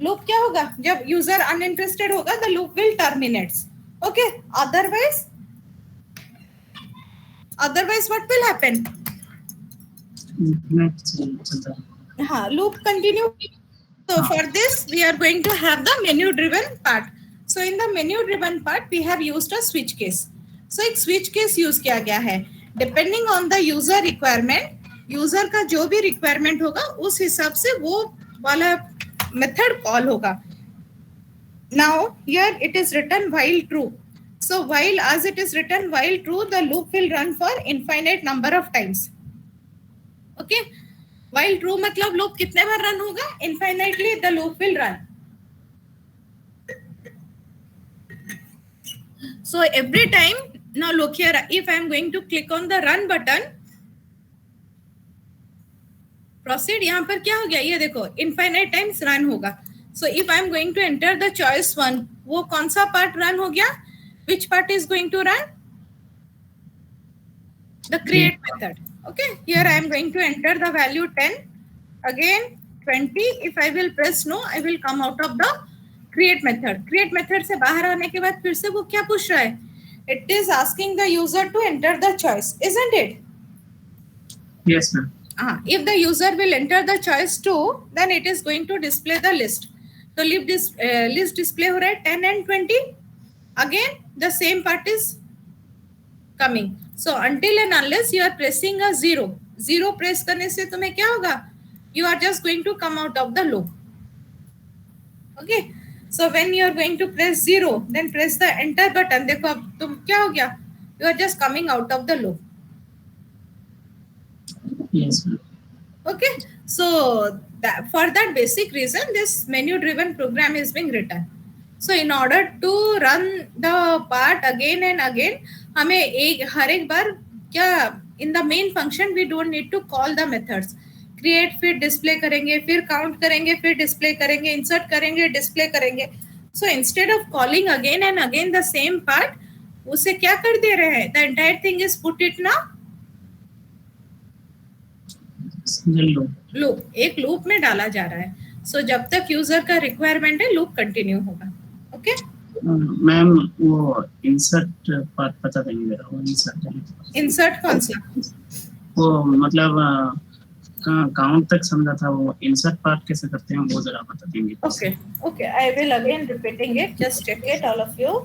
Loop क्या होगा, जब यूजर अनइंटरेस्टेड होगा the loop will terminates. Okay, otherwise what will happen? हाँ, loop continue. So for this we are going to have the menu driven part. So in the menu driven part we have used a switch case. So एक switch case use किया गया है. Depending on the user requirement, user का जो भी requirement होगा उस हिसाब से वो वाला method call होगा. Now here it is written while true. So while, as it is written while true, the loop will run for infinite number of times. Okay. While true मतलब loop कितने बार run होगा? Infinitely the loop will run. So every time, now look here, if I am going to click on the run button, proceed, यहाँ पर क्या हो गया ये देखो, infinite times run होगा. So if I am going to enter the choice one, वो कौन सा part run हो गया? Which part is going to run? The create method. Okay, here I am going to enter the value 10, again 20. If I will press no, I will come out of the create method. Create method से बाहर आने के बाद फिर से वो क्या पूछ रहा है? It is asking the user to enter the choice, isn't it? Yes, ma'am. If the user will enter the choice 2, then it is going to display the list. So list display हो रहा है 10 and 20. Again the same part is coming. So until and unless you are pressing a 0 press करने से तुम्हें क्या होगा? You are just going to come out of the loop. Okay. So when you are going to press 0, then press the enter button. देखो अब तुम क्या हो गया? You are just coming out of the loop. Yes, ma'am. Okay. So for that basic reason, this menu driven program is being written. So in order to run the part again and again, हमें हर एक बार क्या, in the main function we don't need to call the methods. Create फिर display करेंगे, फिर count करेंगे, फिर display करेंगे, insert करेंगे, display करेंगे. So instead of calling again and again the same part, उसे क्या कर दे रहे हैं? The entire thing is put it now loop, एक लूप में डाला जा रहा है. सो जब तक यूजर का रिक्वायरमेंट है लूप कंटिन्यू होगा. ओके मैम, वो इंसर्ट पार्ट पता नहीं मेरा, वो इंसर्ट कौन सा? वो मतलब काउंट तक समझा था, वो इंसर्ट पार्ट कैसे करते हैं वो जरा बता देंगे. Okay okay, I will again repeating it, just check it all of you.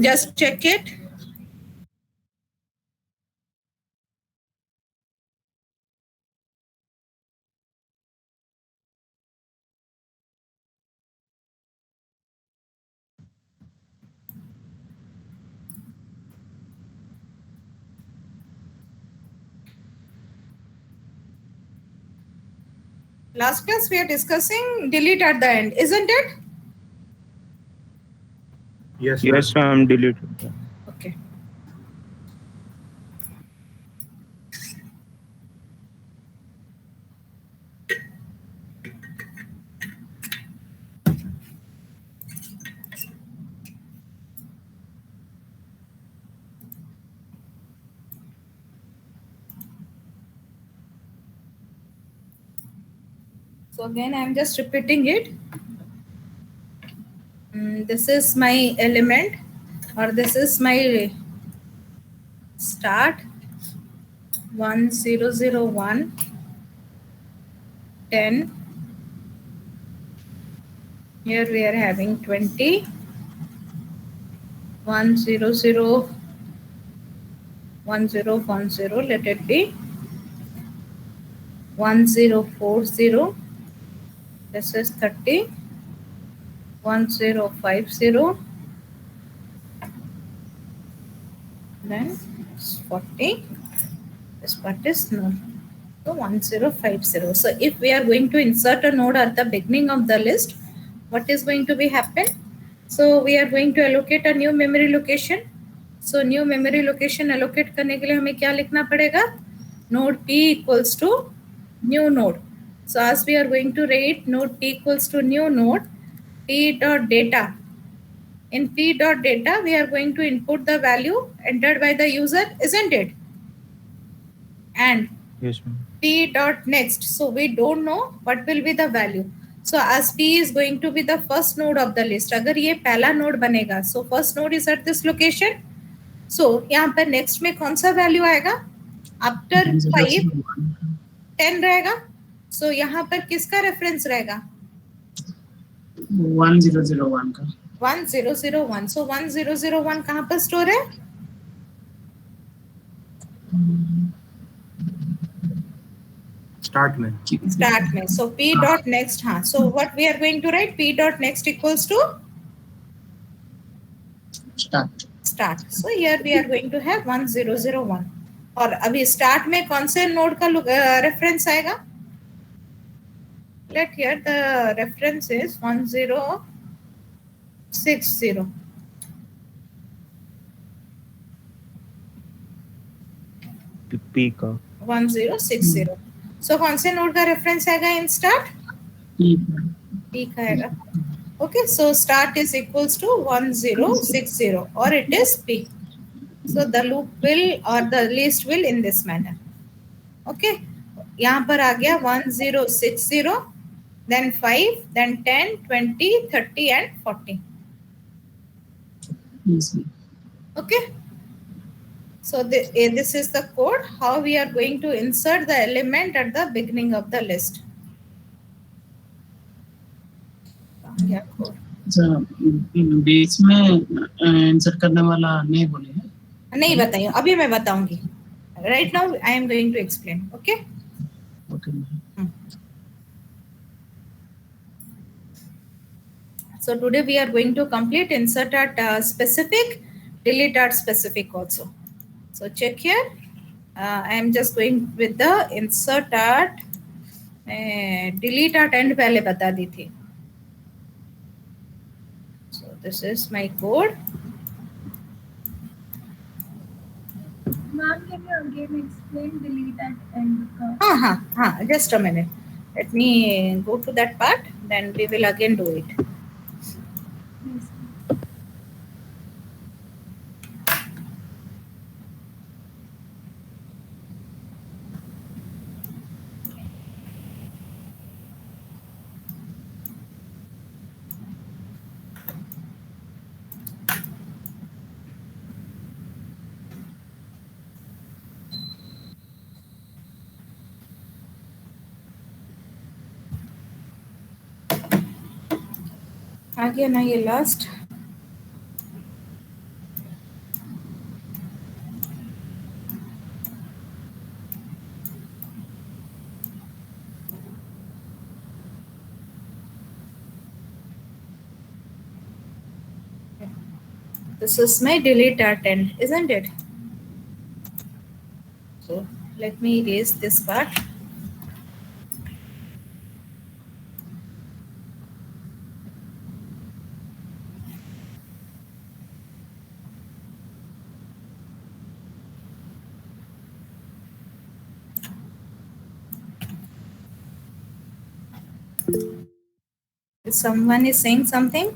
Just check it. Last class we are discussing delete at the end, isn't it? Yes, ma'am, delete. Okay. So again, I am just repeating it. This is my element, or this is my start 1001 10. Here we are having 20 100 1010. Let it be 1040. This is 30 1050. Then 40. This part is null. So 1050. So if we are going to insert a node at the beginning of the list, what is going to be happen? So we are going to allocate a new memory location. So new memory location allocate करने के लिए हमें क्या लिखना पड़ेगा? Node P equals to new node. So as we are going to write node P equals to new node, P dot data. In P dot data, we are going to input the value entered by the user, isn't it? And Yes, ma'am. P dot next. So we don't know what will be the value. So as P is going to be the first node of the list, अगर ये पहला node बनेगा, so first node is at this location. So यहाँ पर next में कौन सा value आएगा? After 5, 10 रहेगा. So यहाँ पर किसका reference रहेगा? 1001 का. 1001. So 1001 कहाँ पर store है? Start में. Start में. So P dot next. हाँ. So what we are going to write? P dot next equals to Start. start. So here we are going to have 1001. और अभी start में कौन से node का reference आएगा? Let here the reference is 1060. P का 1060. So कौन से node का reference आएगा in start? P. P का आएगा. Okay, so start is equals to 1060 or it is P. So the loop will or the list will in this manner. Okay, यहाँ पर आ गया 1060, then 5, then 10, 20, 30 and 40. Yes. Okay, so this is the code how we are going to insert the element at the beginning of the list. Yeah, code. बीच में insert करने वाला नहीं बोले हैं. नहीं बताइए, अभी मैं बताऊंगी. Right now I am going to explain. Okay. Okay. So today we are going to complete insert at specific, delete at specific also. So check here. I am just going with the insert at delete at end पहले बता दी थी. So this is my code. Ma'am, can you again explain delete at end? Just a minute. Let me go to that part. Then we will again do it. Yes. आगे ना ये last. This is my delete at end, isn't it? So let me erase this part. If someone is saying something.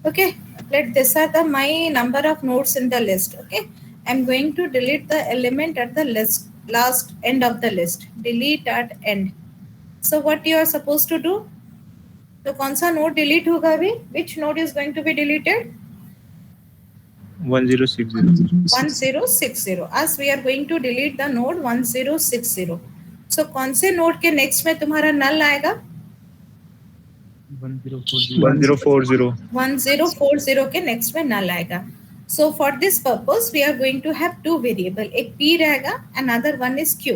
Okay, let this are the my number of nodes in the list. Okay, I'm going to delete the element at the last end of the list. Delete at end. So what you are supposed to do? तो कौन सा node delete होगा अभी? Which node is going to be deleted? 1060. 1060. as we are going to delete the node 1060. so कौन से node के next में तुम्हारा नल आएगा? 1040. 1040 के नेक्स्ट में नल आएगा. So for this purpose we are going to have two variable, एक p रहेगा, another one is q.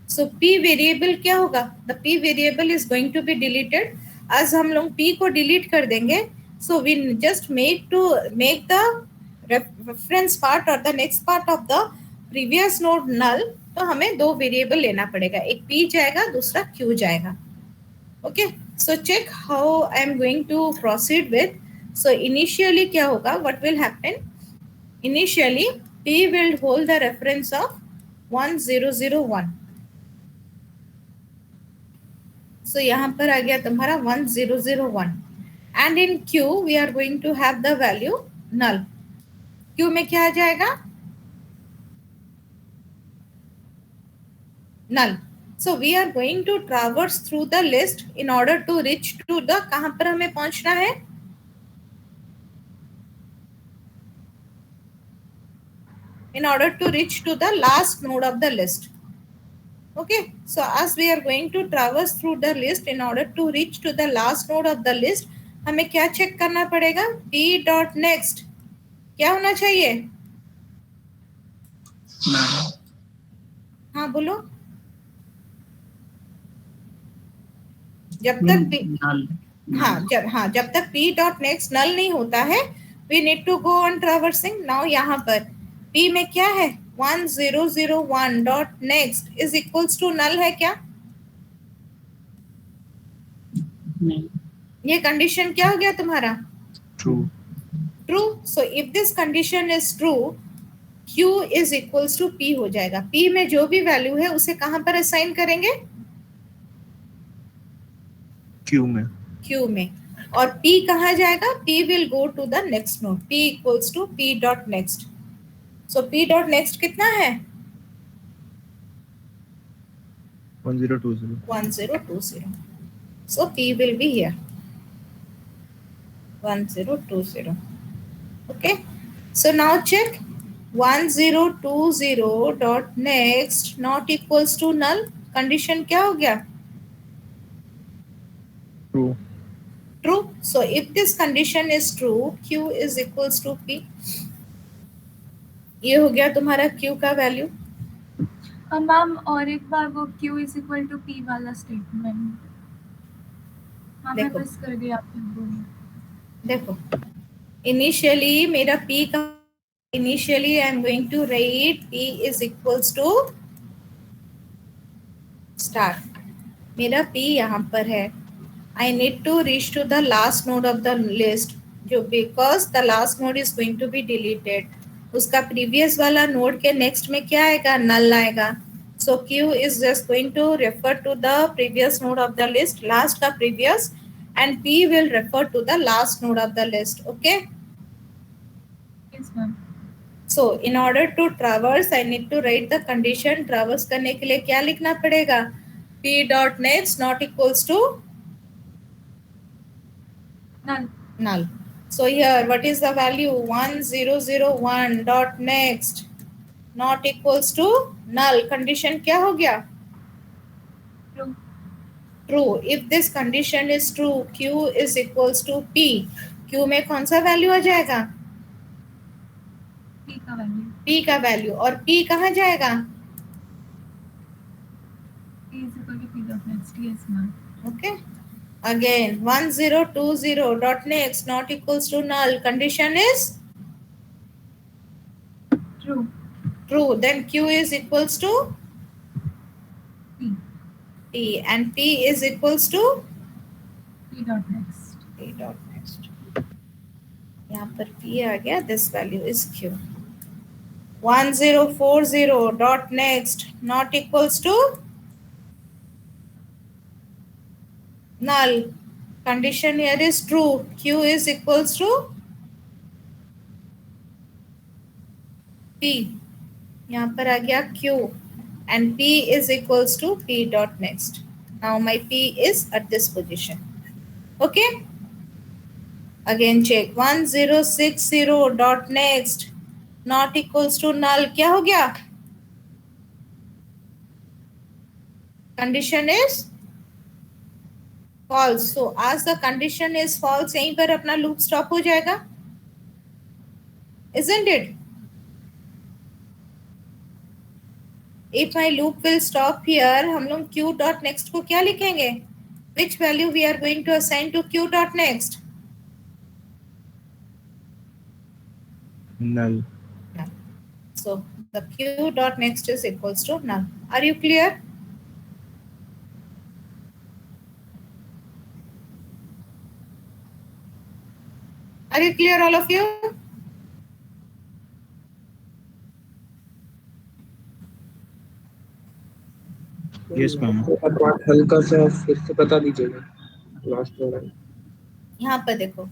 So p variable क्या होगा? The p variable is going to be deleted. आज हम लोग p को delete कर देंगे. So we just make the reference part or the next part of the previous node null. तो हमें दो variable लेना पड़ेगा, एक p जाएगा, दूसरा q जाएगा. Okay, so check how I am going to proceed with. So initially क्या होगा? What will happen? Initially p will hold the reference of 1001. So यहाँ पर आ गया तुम्हारा 1001. And in q we are going to have the value null. q में क्या आ जाएगा? Null. So we are going to traverse through the list in order to reach to the, कहाँ पर हमें पहुंचना है? In order to reach to the last node of the list. Okay, so as we are going to traverse through the list in order to reach to the last node of the list, हमें क्या check करना पड़ेगा? p dot next क्या होना चाहिए? हाँ बोलो. जब तक p dot next null नहीं होता है, we need to go on traversing. Now यहाँ पर p में क्या है? 1001 dot next is equals to null है क्या? नहीं. ये कंडीशन क्या हो गया तुम्हारा? True. True. So if this condition is true, q is equals to p हो जाएगा. p में जो भी वैल्यू है उसे कहाँ पर असाइन करेंगे? Q में. q में. और p कहाँ जाएगा? p will go to the next node. p equals to p dot next. So p dot next कितना है? 1020. 1020. So p will be here. 1020. Okay. So now check 1020 dot next not equals to null. Condition क्या हो गया? True. True. So if this condition is true, q is equals to p. ये हो गया तुम्हारा q का वैल्यू. मैम और एक बार वो q is equal to p वाला स्टेटमेंट मैं देखो. मिस कर गई आपने बोली. देखो इनिशियली मेरा p का initially I am going to write p is equals to star. मेरा p यहाँ पर है. I need to reach to the last node of the list, जो because the last node is going to be deleted. उसका previous वाला node के next में क्या आएगा? नल आएगा. So q is just going to refer to the previous node of the list, last का previous, and p will refer to the last node of the list. Okay, yes ma'am. so in order to traverse I need to write the condition. traverse करने के लिए क्या लिखना पड़ेगा? p dot next not equals to null. null. So here what is the value? 1001 dot next not equals to null. condition क्या हो गया? True. True. If this condition is true, q is equals to p. q में कौन सा value आ जाएगा? p का value. p का value. और p कहाँ जाएगा? p is equal to p dot next. Yes ma'am. Okay. Again 1020 dot next not equals to null. Condition is true. true. Then q is equals to p. p and p is equals to p dot next. p dot next. यहाँ पर p आ गया. This value is q. 1040 dot next not equals to null. Condition here is true. q is equals to p. यहाँ पर आ गया q and p is equals to p dot next. Now my p is at this position. Okay, again check 1060 dot next not equals to null. क्या हो गया? Condition is false. So as the condition is false, यहीं पर अपना loop stop हो जाएगा, isn't it? If my loop will stop here, हम लोग q dot next को क्या लिखेंगे? Which value we are going to assign to q dot next? Null. Null. So the q dot next is equals to null. Are you clear? Are you clear, all of you? Yes, ma'am. Part हल्का सा फिर से बता दीजिएगा last वाला। यहाँ पर देखो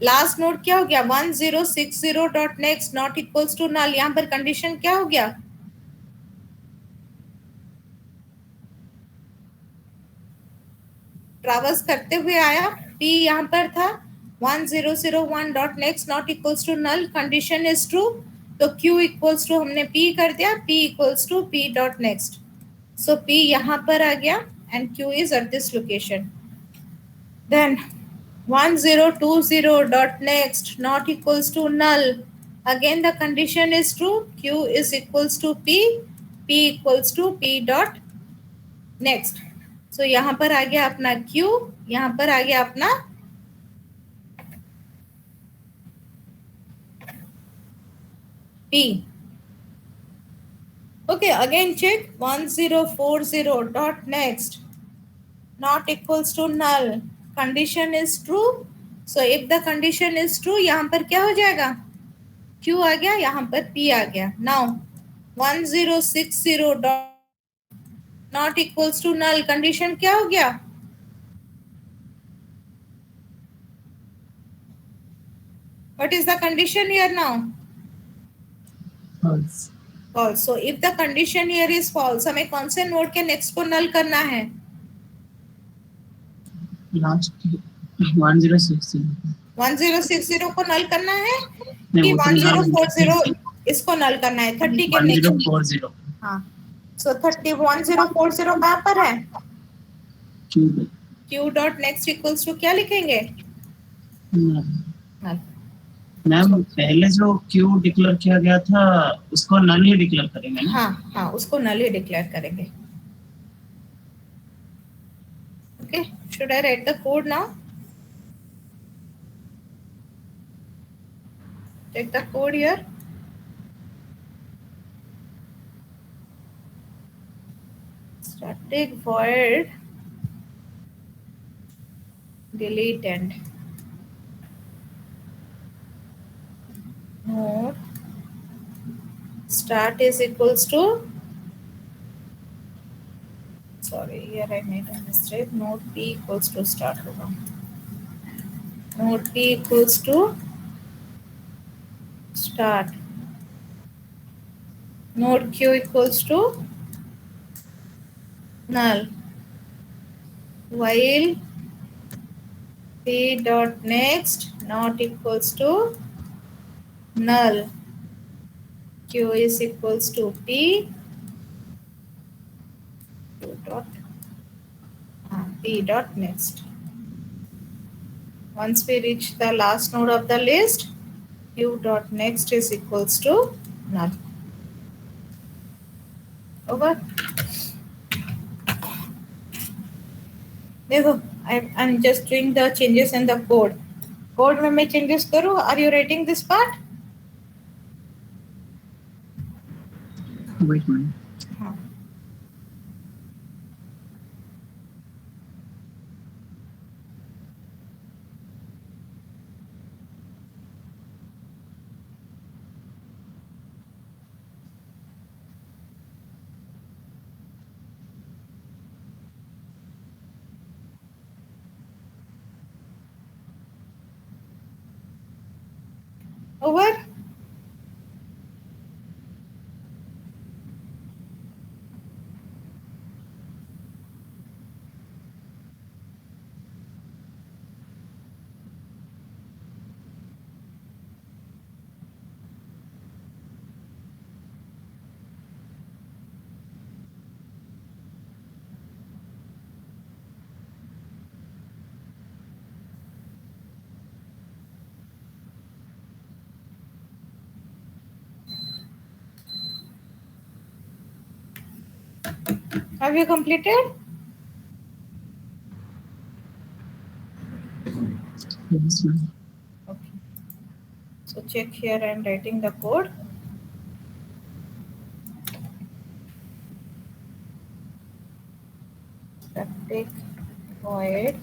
लास्ट नोड क्या हो गया? 1060 dot next not equals to null. यहाँ पर कंडीशन क्या हो गया? ट्रैवर्स करते हुए आया, p यहाँ पर था 1001 dot next not equals to null. Condition is true, तो q इक्वल्स टू हमने p कर दिया, p equals to p dot next. So p यहाँ पर आ गया and q is at this location. Then 1020 dot next not equals to null. Again the condition is true, q is equals to p, p equals to p dot next. So यहाँ पर आ गया अपना q, यहाँ पर आ गया अपना p. Okay, again check 1040 dot next not equals to null. Condition is true. So if the condition is true, यहाँ पर क्या हो जाएगा? Q आ गया, यहाँ पर P आ गया. Now 1060 dot not equals to null. Condition क्या हो गया? What is the condition here now? false. False. So if the condition here is false, हमें कौन से नोड के नेक्स्ट को नल करना है? Last 1060. 1060 को नल करना है नहीं, कि वो तो 1040 इसको नल करना है? 30 के नेक्स्ट. 1040. हाँ, सो 1040 कहाँ पर है? Q. Q dot next equals to क्या लिखेंगे? Null. मैम पहले जो Q डिक्लेयर किया गया था उसको नल ही डिक्लेयर करेंगे ना? हाँ हाँ, उसको नल ही डिक्लेयर करेंगे. Okay, should I write the code now? Take the code here. Static void delete end node start is equals to, sorry here I made a mistake, node p equals to start होगा. Node p equals to start. Node q equals to null. While p dot next not equals to null, q is equals to p p dot next. Once we reach the last node of the list, q dot next is equals to null. Over. देखो, I'm just doing the changes in the code. Code में मैं changes करूँ? Are you writing this part? Wait a minute. हाँ. Over. Have you completed? Yes, ma'am. Okay. So check here. I am writing the code. Static void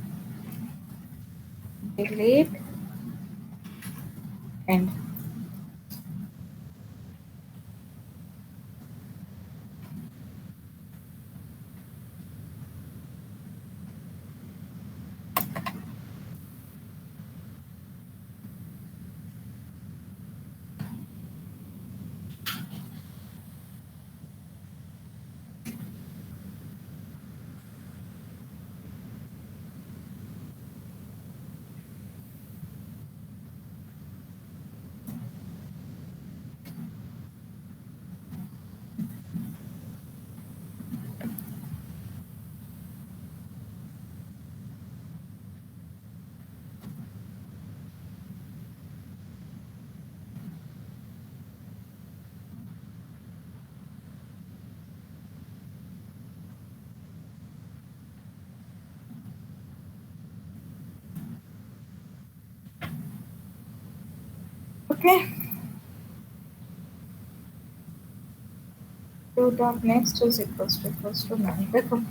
delete end. Okay. Two dot next is equals to 9. देखो.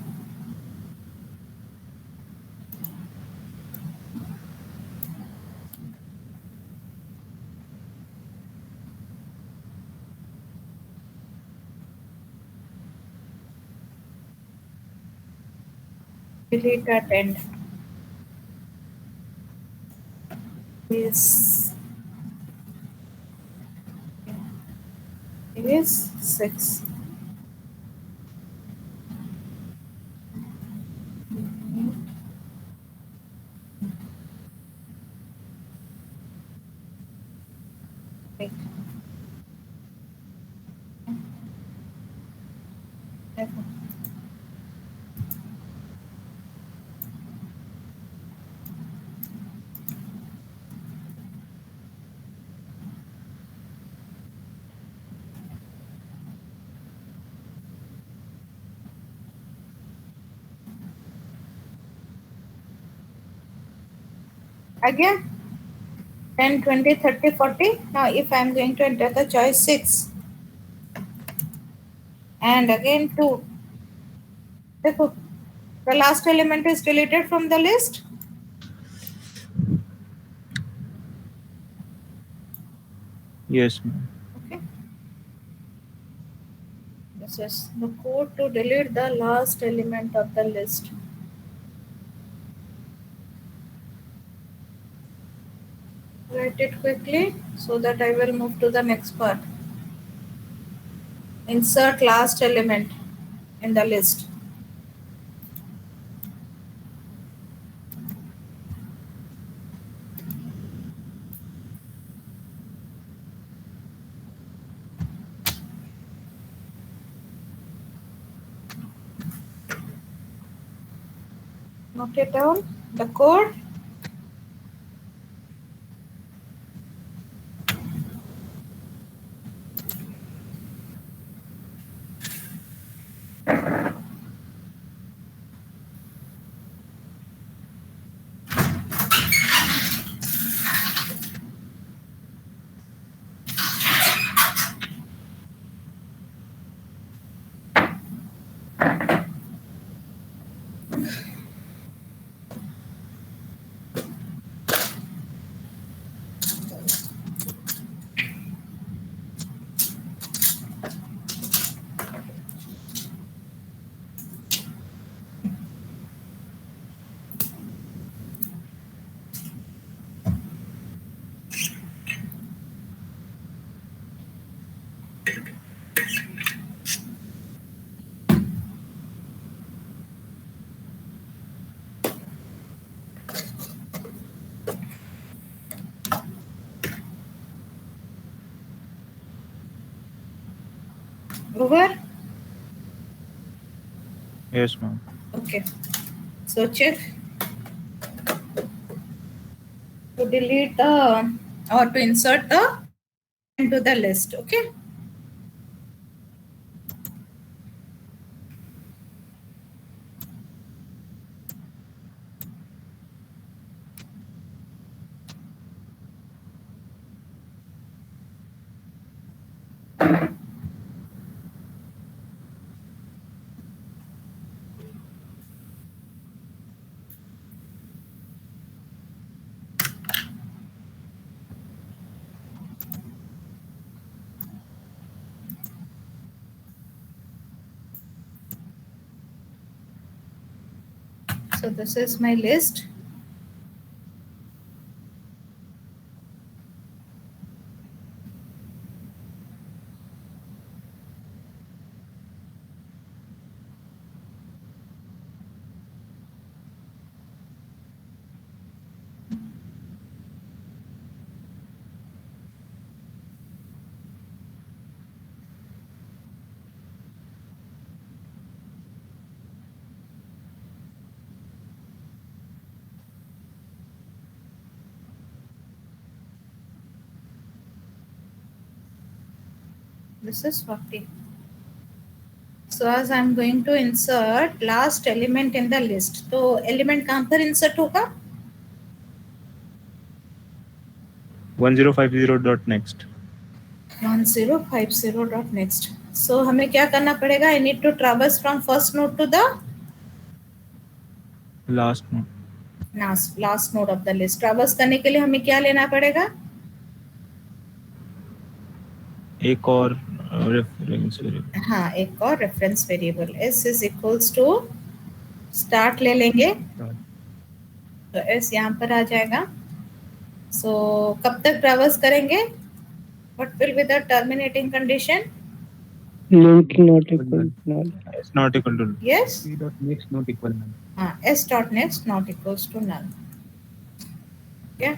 Delete at end is 6. Wait. देखो. Again 10, 20, 30, 40. Now if I am going to enter the choice 6 and again 2. देखो. The last element is deleted from the list. Yes, ma'am. Okay. This is the code to delete the last element of the list. Write it quickly so that I will move to the next part. Insert last element in the list. Note it down. The code. Over. Yes, ma'am. Okay. So check to delete the or to insert the into the list. Okay. So this is my list. This is 40. So as I'm going to insert last element in the list, तो element कहाँ पर insert होगा? 1050.next. 1050.next. So हमें क्या करना पड़ेगा? I need to traverse from first node to the Last one. last node of the list. Traverse करने के लिए हमें क्या लेना पड़ेगा? एक और रेफरेंस वेरिएबल. हाँ, एक और reference variable s is equals to start ले लेंगे, तो s यहाँ पर आ जाएगा. So कब तक ट्रैवर्स करेंगे? What will be the terminating condition? Link not equal null. It's not equal to. Yes. p dot next not equal null. हाँ, s dot next not equals to null. क्या?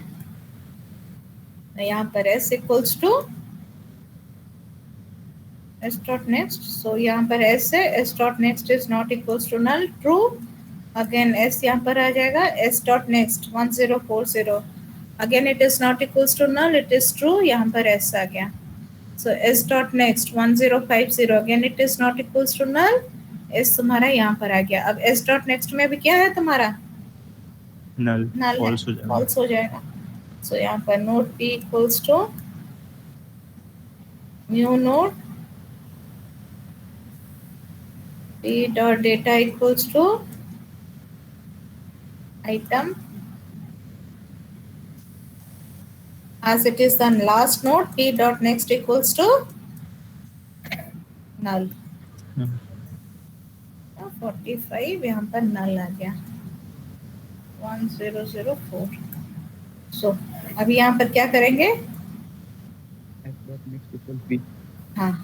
यहाँ पर s equals to s dot next. So यहाँ पर s है, s dot next is not equals to null. True. Again s यहाँ पर आ जाएगा, s dot next 1040. Again it is not equals to null. It is true. यहाँ पर s आ गया. So s dot next 1050. Again it is not equals to null. s तुम्हारा यहाँ पर आ गया. अब s dot next में भी क्या है तुम्हारा? Null. Null है. False हो जाएगा. False हो जाएगा. So यहाँ पर node p equals to new node p dot data equals to item. As it is the last node, p dot next equals to null. 45 यहाँ पर null आ गया. 1004. So अभी यहाँ पर क्या करेंगे? s dot next equal p. हाँ,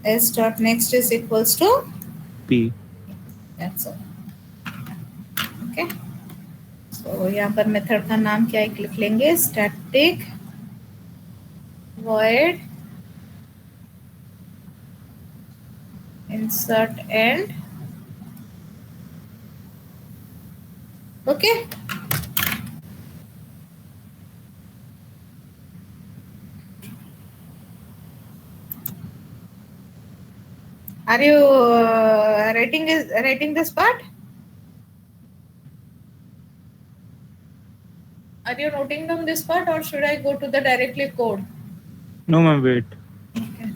s dot next is equals to P. that's all. Okay. So यहाँ पर मेथड का नाम क्या है लिख लेंगे? Static void insert end. Okay. Are you writing this part? Are you noting down this part, or should I go to the directly code? No, ma'am, wait. Okay.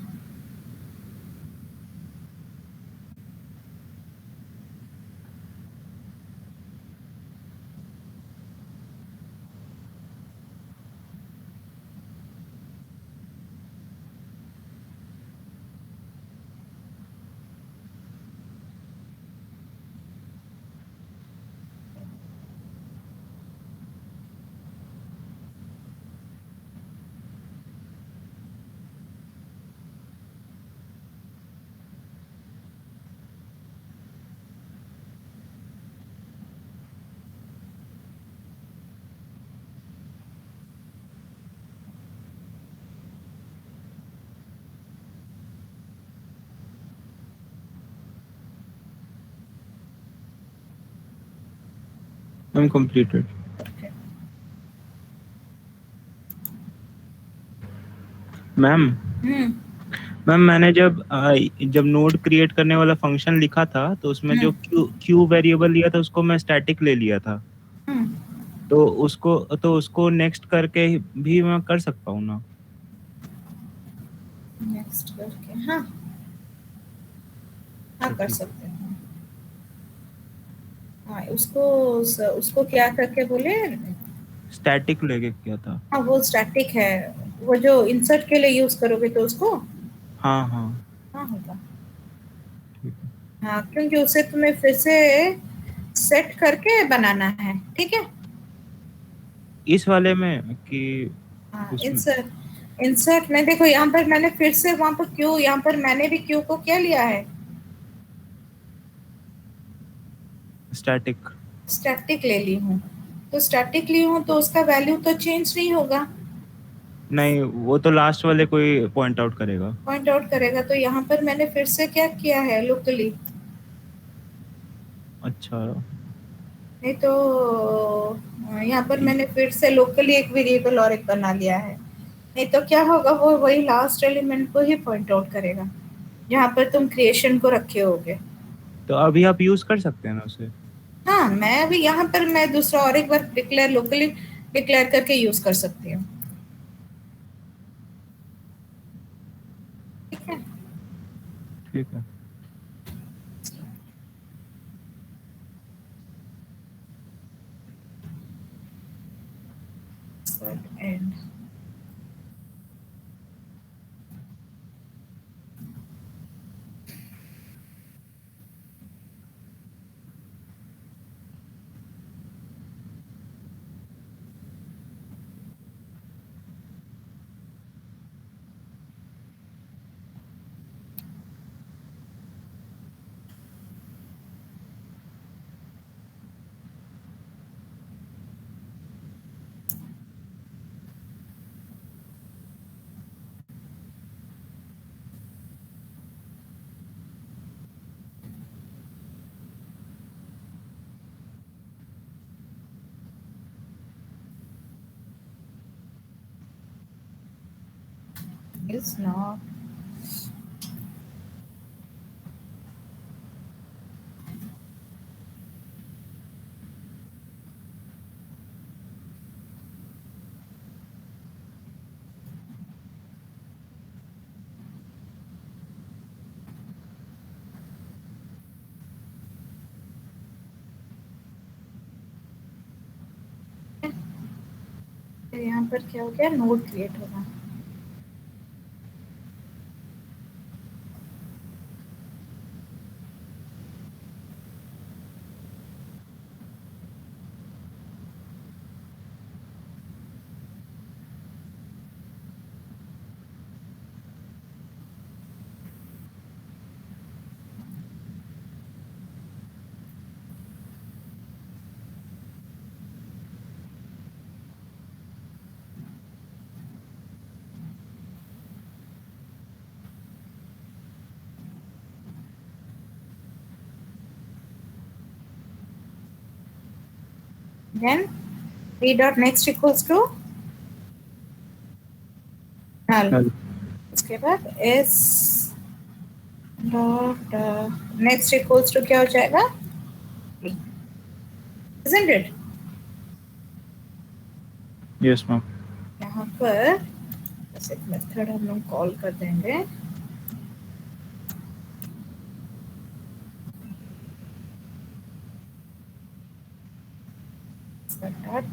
I'm completed. Okay. Ma'am Hmm. Ma'am मैंने जब node create करने वाला function लिखा था तो उसमें जो Q variable लिया था उसको मैं स्टैटिक ले लिया था. Hmm. तो उसको नेक्स्ट करके भी मैं कर सकता हूँ ना? नेक्स्ट करके हाँ हाँ कर सकते हैं. हाँ उसको क्या करके बोले? स्टैटिक लेके किया था. हाँ वो स्टैटिक है, वो जो इंसर्ट के लिए यूज करोगे तो उसको हाँ हाँ हाँ होगा. ठीक है. हाँ क्योंकि उसे तुम्हें फिर से सेट करके बनाना है, ठीक है। इस वाले में कि हाँ, उसमें इंसर्ट में देखो, यहाँ पर मैंने फिर से वहां पर क्यू, यहाँ पर मैंने भी क्यू को क्या लिया है, स्टैटिक। स्टैटिक ले ली हूँ। तो स्टैटिक ली हूँ तो उसका वैल्यू तो चेंज नहीं होगा, नहीं, वो तो लास्ट वाले को ही पॉइंट आउट करेगा। पॉइंट आउट करेगा। तो यहाँ पर मैंने फिर से क्या किया है, लोकली। अच्छा, नहीं तो यहाँ पर मैंने फिर से लोकली एक वेरिएबल और एक बना लिया है। नहीं तो क्या होगा, वो वही लास्ट एलिमेंट को ही पॉइंट आउट करेगा जहाँ पर तुम क्रिएशन को रखे होगे। तो अभी आप यूज कर सकते हैं ना उसे। हाँ, मैं अभी यहाँ पर मैं दूसरा और एक बार डिक्लेयर, लोकली डिक्लेयर करके यूज कर सकती हूँ, ठीक है। ठीक है। एंड is not यहाँ पर क्या हो गया, नोड क्रिएट होगा। Then p dot next equals to null। Null। उसके बाद s dot next equals to क्या हो जाएगा, isn't it? Yes ma'am. यहाँ पर बस एक मेथड हम लोग कॉल कर देंगे, dot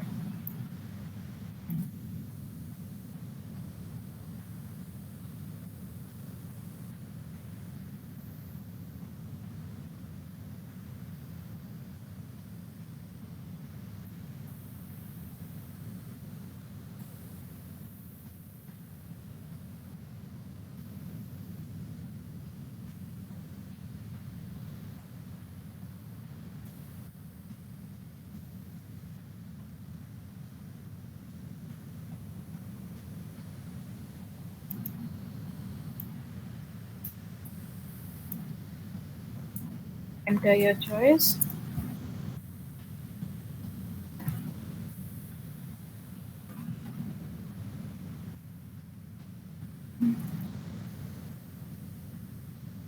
enter your choice।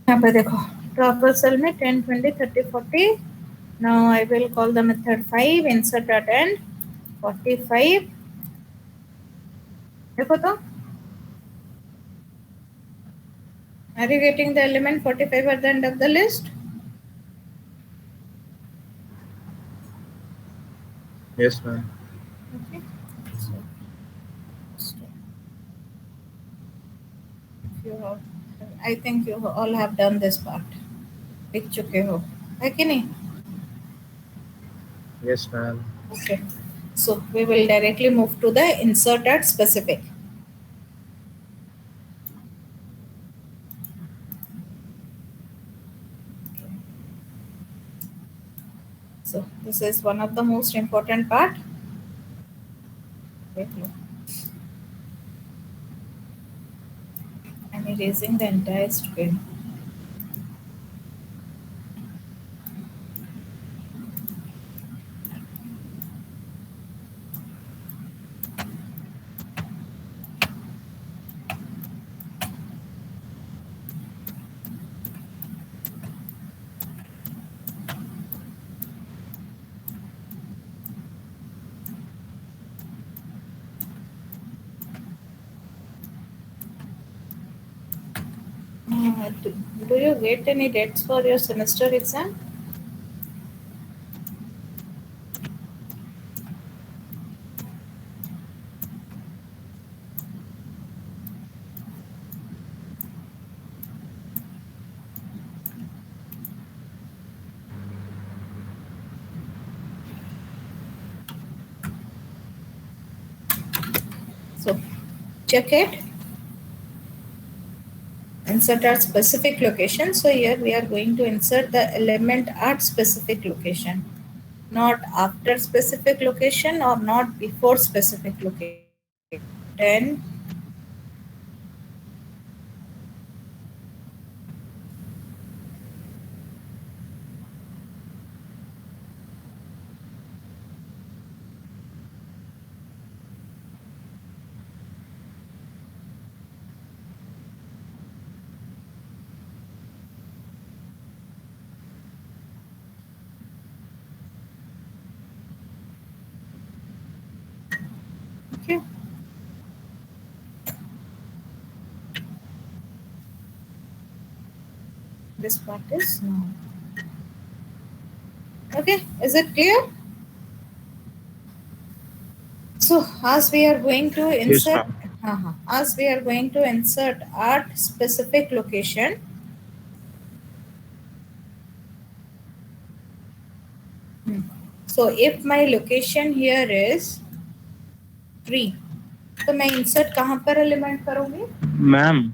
यहाँ पे देखो, proper cell में 10 20 30 40। now I will call the method 5 insert at end 45। देखो तो, are you getting the element 45 at the end of the list? Yes, ma'am. Okay, so you have, I think you all have done this part, लिख चुके हो, है कि नहीं? Yes, ma'am. Okay. So we will directly move to the insert at specific. So this is one of the most important part. Wait, no. I'm erasing the entire screen. Do you get any dates for your semester exam? So check it. Insert at specific location. So here we are going to insert the element at specific location, not after specific location or not before specific location. Then okay. This part is no. Okay, is it clear? So as we are going to Yes, insert, ma'am. as we are going to insert at specific location, so if my location here is 3, तो मैं insert कहाँ पर element करूँगी? Ma'am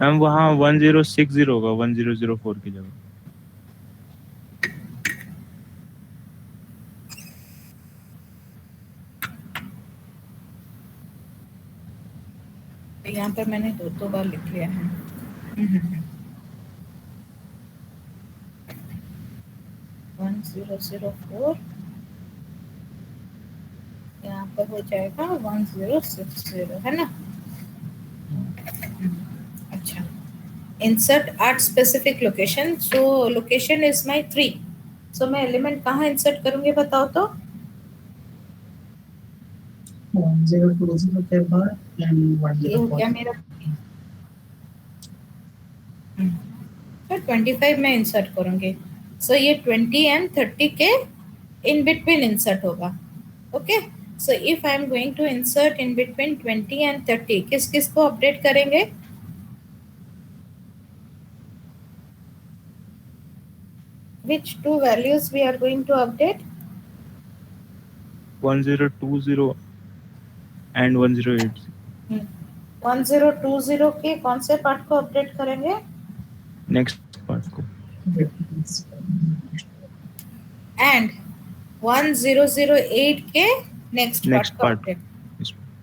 ma'am वहाँ 1060 होगा 1004 की जगह. यहाँ पर मैंने दो बार लिख लिया है. 1004 यहाँ पर हो जाएगा 1060 है ना. अच्छा, insert at specific location. So location is my 3. So मैं element कहाँ insert करूँगी बताओ तो? 1020 के बाद and ये हो गया 104. मेरा. तो 25 में इंसर्ट करूँगी. सो ये 20 एंड 30 के इन बिटवीन इंसर्ट होगा. Okay, so if I am going to insert in between 20 and 30, किस किस को अपडेट करेंगे? Which two values we are going to update? 1020 and 1080. 1020 के कौन से पार्ट को अपडेट करेंगे? नेक्स्ट पार्ट को. एंड 1008 के नेक्स्ट नेक्स्ट पार्ट को पार्ट. अपडेट.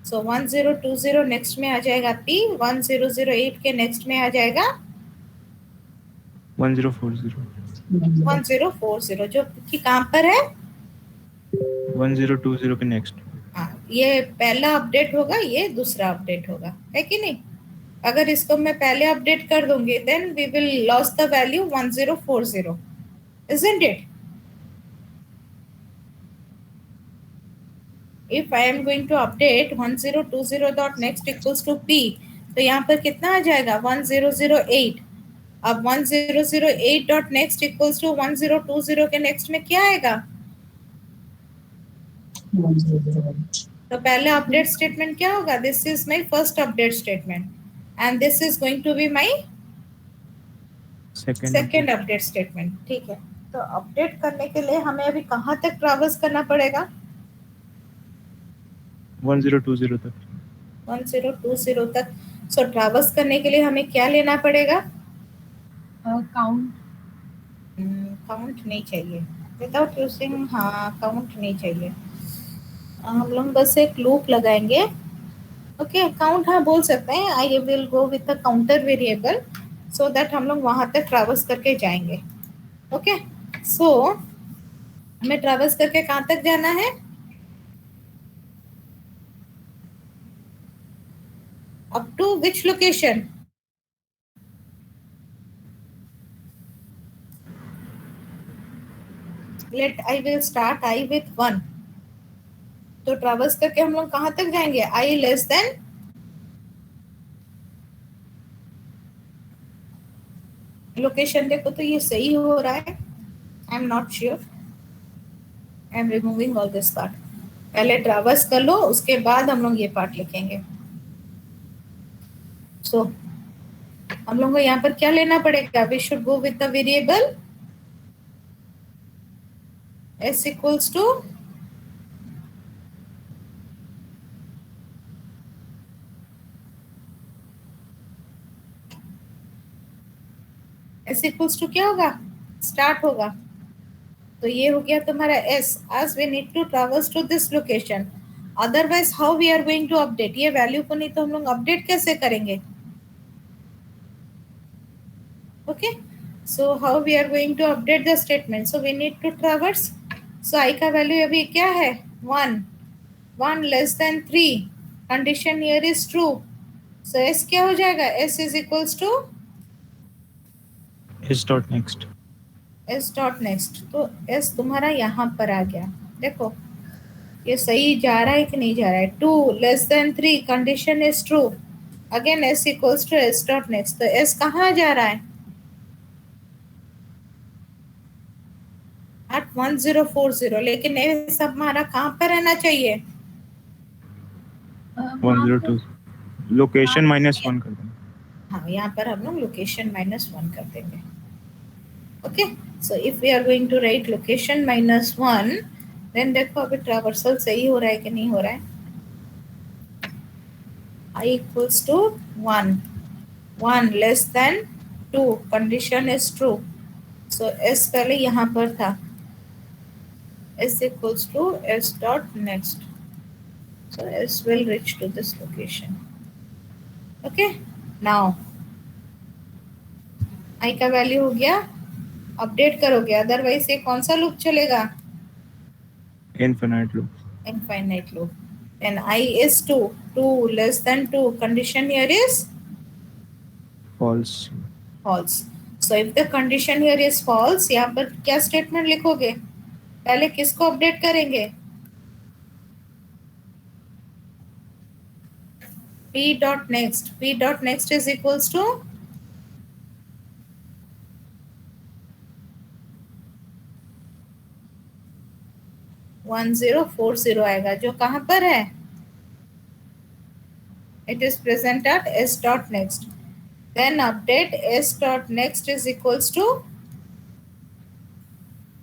सो 1020 नेक्स्ट में आ जाएगा P, 1008 के नेक्स्ट में आ जाएगा 1040. 1040 जो कि कहाँ पर है? 1020 के नेक्स्ट. हाँ, ये पहला अपडेट होगा, ये दूसरा अपडेट होगा, है कि नहीं? अगर इसको मैं पहले अपडेट कर दूंगी then we will loss the value 1040, isn't it? If I am going to update 1020 dot next equals to P, तो यहाँ पर कितना आ जाएगा? 1008. अब 1008 dot next equals to 1020 के नेक्स्ट में क्या आएगा? तो पहला अपडेट स्टेटमेंट क्या होगा? This is my first update statement and this is going to be my second update statement. ठीक है, तो अपडेट करने के लिए हमें अभी कहाँ तक ट्रैवर्स करना पड़ेगा? 1020 तक। 1020 तक। सो ट्रैवर्स करने के लिए हमें क्या लेना पड़ेगा? काउंट। काउंट नहीं चाहिए विदाउट यूजिंग, हाँ काउंट नहीं चाहिए। हम लोग बस एक लूप लगाएंगे। ओके, काउंट हाँ बोल सकते हैं। I will go with the counter variable so that हम लोग वहां तक ट्रैवर्स करके जाएंगे। ओके, सो हमें ट्रैवर्स करके कहाँ तक जाना है? Up to which location? Let I will start I with 1। तो ट्रैवर्स करके हम लोग कहाँ तक जाएंगे? I less than location. देखो तो ये सही हो रहा है? I am not sure, I am removing all this part. पहले ट्रैवर्स कर लो, उसके बाद हम लोग ये पार्ट लिखेंगे। सो हम लोग को यहाँ पर क्या लेना पड़ेगा? We should go with the variable s equals to s equals to क्या होगा? स्टार्ट होगा। तो ये हो गया तुम्हारा s, as we need to traverse to this location, otherwise how we are going to update? ये वैल्यू को नहीं तो हम लोग अपडेट कैसे करेंगे? Okay, so how we are going to update the statement? So we need to traverse. So I का value अभी क्या है? 1 1 less than 3, condition here is true, so s क्या हो जाएगा? s is equals to s dot next। s dot next। तो s तुम्हारा यहाँ पर आ गया। देखो ये सही जा रहा है कि नहीं जा रहा है? 2 less than 3, condition is true, again s equals to s dot next। तो s कहाँ जा रहा है? at 1040। लेकिन ये सब हमारा कहाँ पर रहना चाहिए? 102 लोकेशन -1 कर देंगे। हाँ, यहाँ पर हम लोग लोकेशन -1 कर देंगे। Okay, so if we are going to write location -1, then देखो अभी ट्रैवर्सल सही हो रहा है कि नहीं हो रहा है? I equals to 1 1 less than 2, condition is true, so s पहले यहाँ पर था, s equals to s dot next, so s will reach to this location। okay, now I का वैल्यू हो गया, अपडेट करोगे, अदरवाइज ये कौन सा लूप चलेगा? Infinite loop. Infinite loop। then I is 2 2 less than 2, condition here is false. false। so if the condition here is false, यहाँ पर क्या स्टेटमेंट लिखोगे? पहले किसको अपडेट करेंगे? p dot next। p dot next is equals to 1040 आएगा, जो कहाँ पर है? it is present at s dot next। then update s dot next is equals to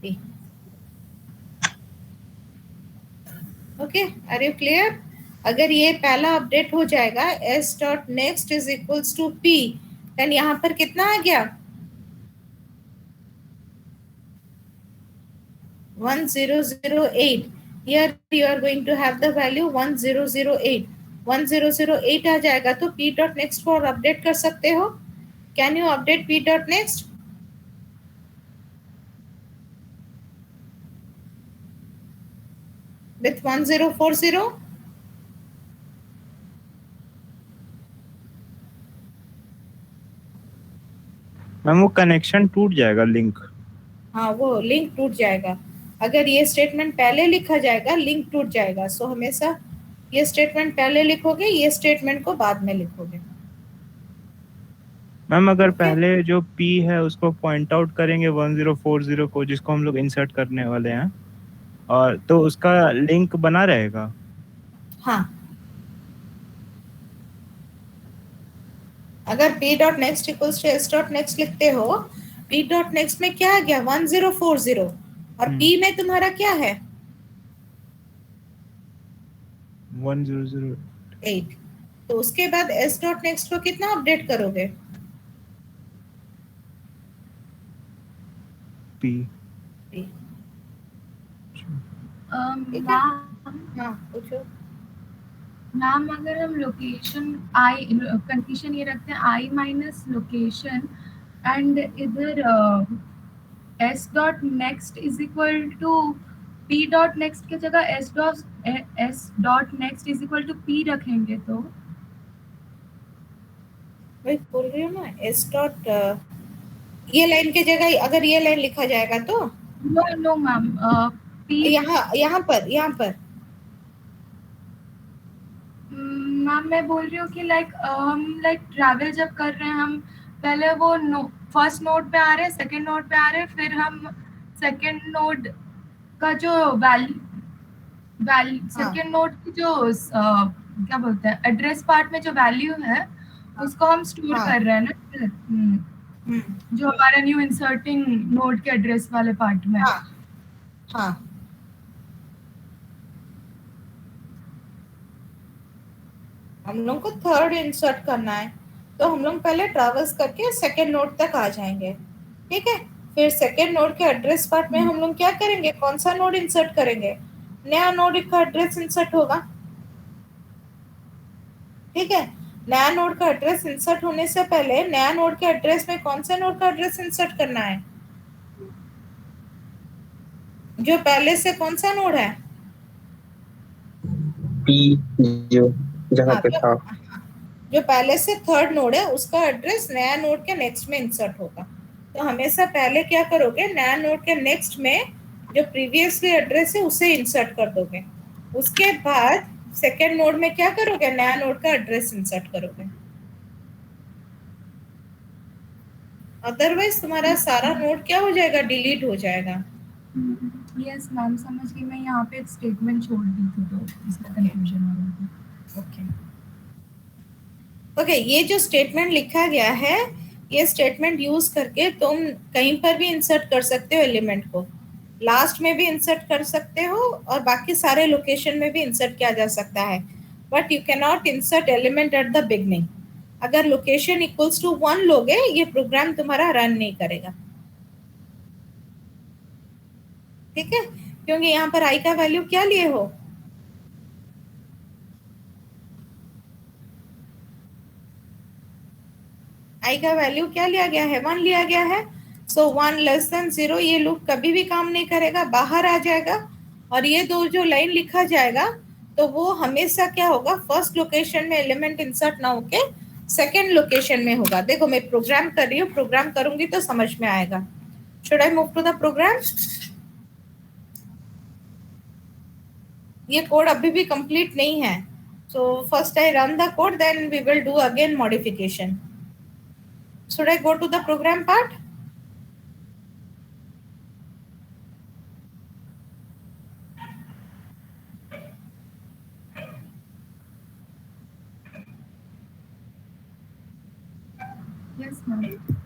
p। Okay, are you clear? अगर ये पहला अपडेट हो जाएगा s dot next is equals to p, then यहाँ पर कितना आ गया? 1008। here you are going to have the value 1008। 1008 आ जाएगा तो p डॉट नेक्स्ट को अपडेट कर सकते हो। Can you update p dot next? with 1040? Ma'am वो कनेक्शन टूट जाएगा, लिंक। हाँ, वो लिंक टूट जाएगा। अगर ये स्टेटमेंट पहले लिखा जाएगा, लिंक टूट जाएगा। सो हमेशा ये स्टेटमेंट पहले लिखोगे, ये स्टेटमेंट को बाद में लिखोगे। मैम अगर पहले जो p है उसको पॉइंट आउट करेंगे 1040 को, जिसको हम लोग इंसर्ट करने वाले हैं, और तो उसका लिंक बना रहेगा। हाँ, अगर p dot next equals to s dot next लिखते हो p डॉट नेक्स्ट में क्या आ गया 1040 और p में तुम्हारा क्या है 1008 8। तो उसके बाद s डॉट नेक्स्ट को कितना अपडेट करोगे p p। ठीक है। मैम हाँ पूछो। मैम अगर हम लोकेशन आई कंडीशन ये रखते हैं आई माइनस लोकेशन एंड इधर S dot next is equal to P dot next की जगह S dot next is equal to P रखेंगे तो वही बोल रही हूँ ना s डॉट ये लाइन की जगह अगर ये लाइन लिखा जाएगा तो नो नो मैम पी यहाँ पर मैम मैं बोल रही हूँ कि हम ट्रैवल जब कर रहे हैं हम पहले वो फर्स्ट नोड पे आ रहे हैं सेकंड नोड पे आ रहे हैं फिर हम सेकंड नोड का जो सेकंड नोड की जो क्या बोलते हैं एड्रेस पार्ट में जो वैल्यू है उसको हम स्टोर हाँ। कर रहे हैं ना जो हमारा न्यू इंसर्टिंग नोड के एड्रेस वाले पार्ट में हाँ हाँ हम लोग को थर्ड इंसर्ट करना है तो हम लोग पहले ट्रैवर्स करके सेकंड नोड तक आ जाएंगे। ठीक है, फिर सेकंड नोड के एड्रेस पार्ट में हम लोग क्या करेंगे कौन सा नोड इंसर्ट करेंगे नया नोड का एड्रेस इंसर्ट होगा। ठीक है, नया नोड का एड्रेस इंसर्ट होने से पहले नया नोड के एड्रेस में कौन सा नोड का एड्रेस इंसर्ट करना है जो पहले से कौन सा नोड है पी जो जहाँ हाँ, पे था जो पहले से थर्ड नोड है उसका एड्रेस नया नोड के नेक्स्ट में इंसर्ट होगा। तो हमेशा पहले क्या करोगे नया नोड के नेक्स्ट में जो प्रीवियसली एड्रेस है उसे इंसर्ट कर दोगे। उसके बाद सेकेंड नोड में क्या करोगे नया नोड का एड्रेस इंसर्ट करोगे। अदरवाइज तुम्हारा सारा नोड क्या हो जाएगा डिलीट हो जाएगा। यस मैम समझ गई मैं यहाँ पे स्टेटमेंट छोड़ दी थी तो इसका कंफ्यूजन हो रहा था। ओके, ये जो स्टेटमेंट लिखा गया है ये स्टेटमेंट यूज करके तुम कहीं पर भी इंसर्ट कर सकते हो एलिमेंट को, लास्ट में भी इंसर्ट कर सकते हो और बाकी सारे लोकेशन में भी इंसर्ट किया जा सकता है, but you can not insert element at the beginning. अगर लोकेशन इक्वल्स टू 1 लोगे ये प्रोग्राम तुम्हारा रन नहीं करेगा। ठीक है, क्योंकि यहाँ पर आई का वैल्यू क्या लिए हो आई का वैल्यू क्या लिया गया है 1 लिया गया है। सो 1 लेस देन 0 ये लूप कभी भी काम नहीं करेगा, बाहर आ जाएगा और ये दो जो लाइन लिखा जाएगा तो वो हमेशा क्या होगा फर्स्ट लोकेशन में एलिमेंट इंसर्ट ना होके सेकेंड लोकेशन में होगा। देखो मैं प्रोग्राम कर रही हूँ, प्रोग्राम करूंगी तो समझ में आएगा। Should I move to the program. ये कोड अभी भी कंप्लीट नहीं है, so first I run the code then we will do again modification. Should I go to the program part? Yes ma'am.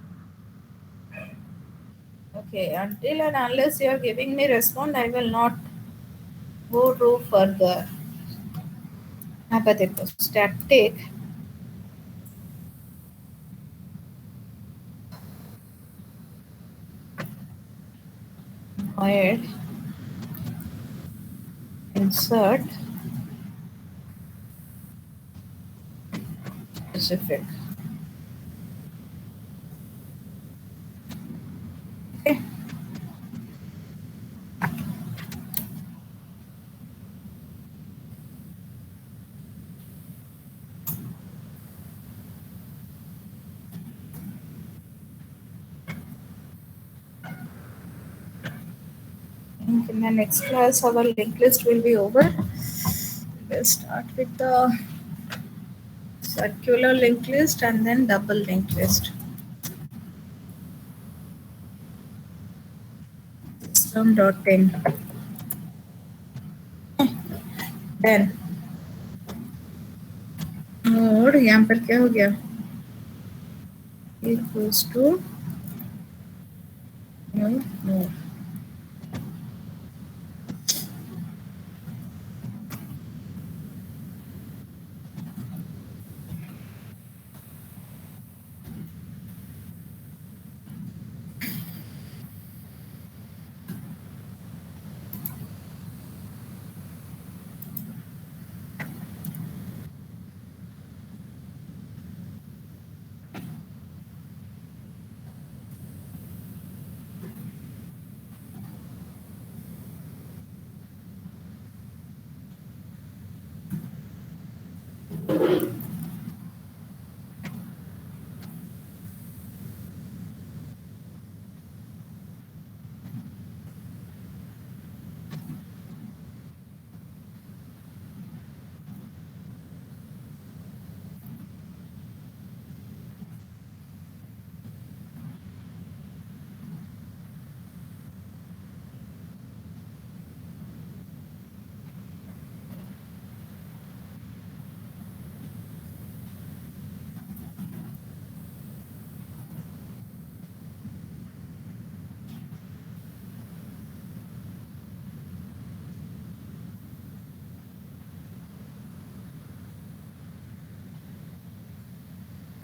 Okay, until and unless you are giving me response, I will not go to further. यहाँ पर देखो static void insert specific. Okay. In the next class, our linked list will be over. We'll start with the circular linked list and then double linked list. System.in. Then और यहाँ पर क्या हो गया equals to No.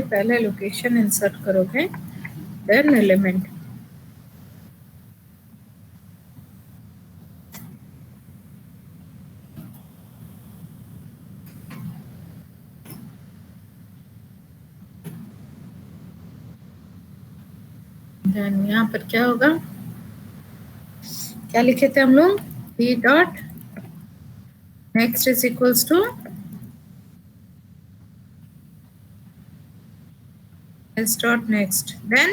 पहले location insert करोगे, then element. Then यहाँ पर क्या होगा, क्या लिखे थे हम लोग, p dot next is equals to s dot next, then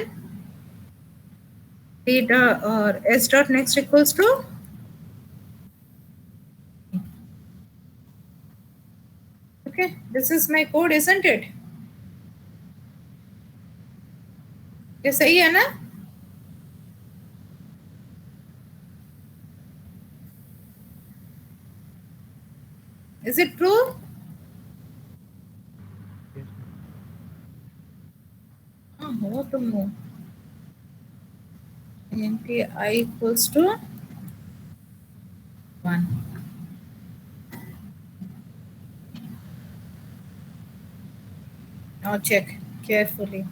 p dot or s dot next equals to, okay, this is my code, isn't it? ये सही है ना? Is it true? हाँ, हो तुम हो. int I equals to 1. Now check carefully.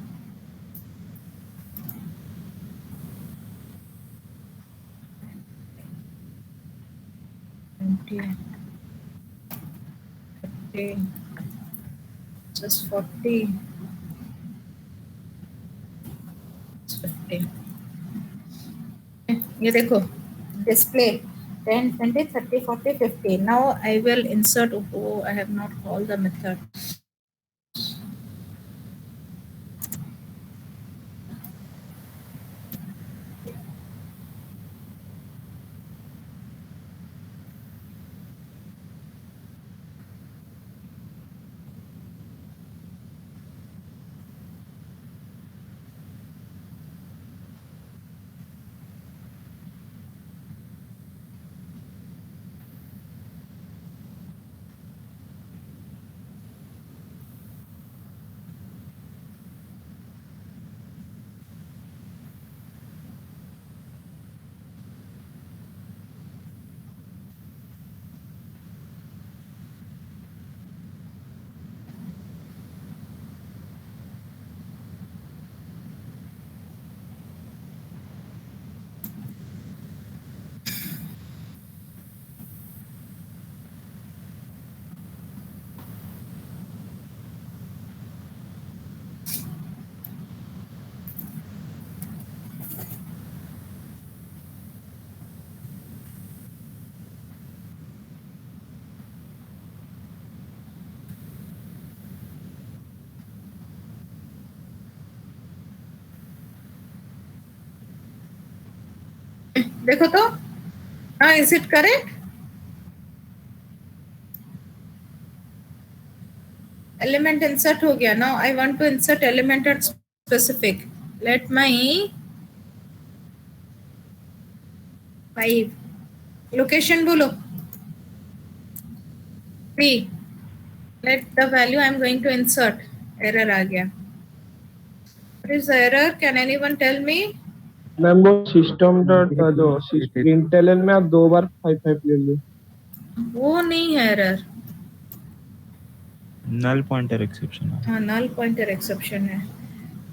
Just 40. 50. ये देखो display 10, 20, 30, 40, 50. Now I will insert. Oh, I have not called the method. देखो तो, हाँ, is it correct? Element insert हो गया. Now I want to insert element at specific. Let my 5 location बोलो 3. Let the value I am going to insert. Error आ गया. What is the error? Can anyone tell me? Ma'am वो system dot जो println में आप 2 बार 5 ले लो। वो नहीं है एरर, नल पॉइंटर एक्सेप्शन है। हाँ नल पॉइंटर एक्सेप्शन है।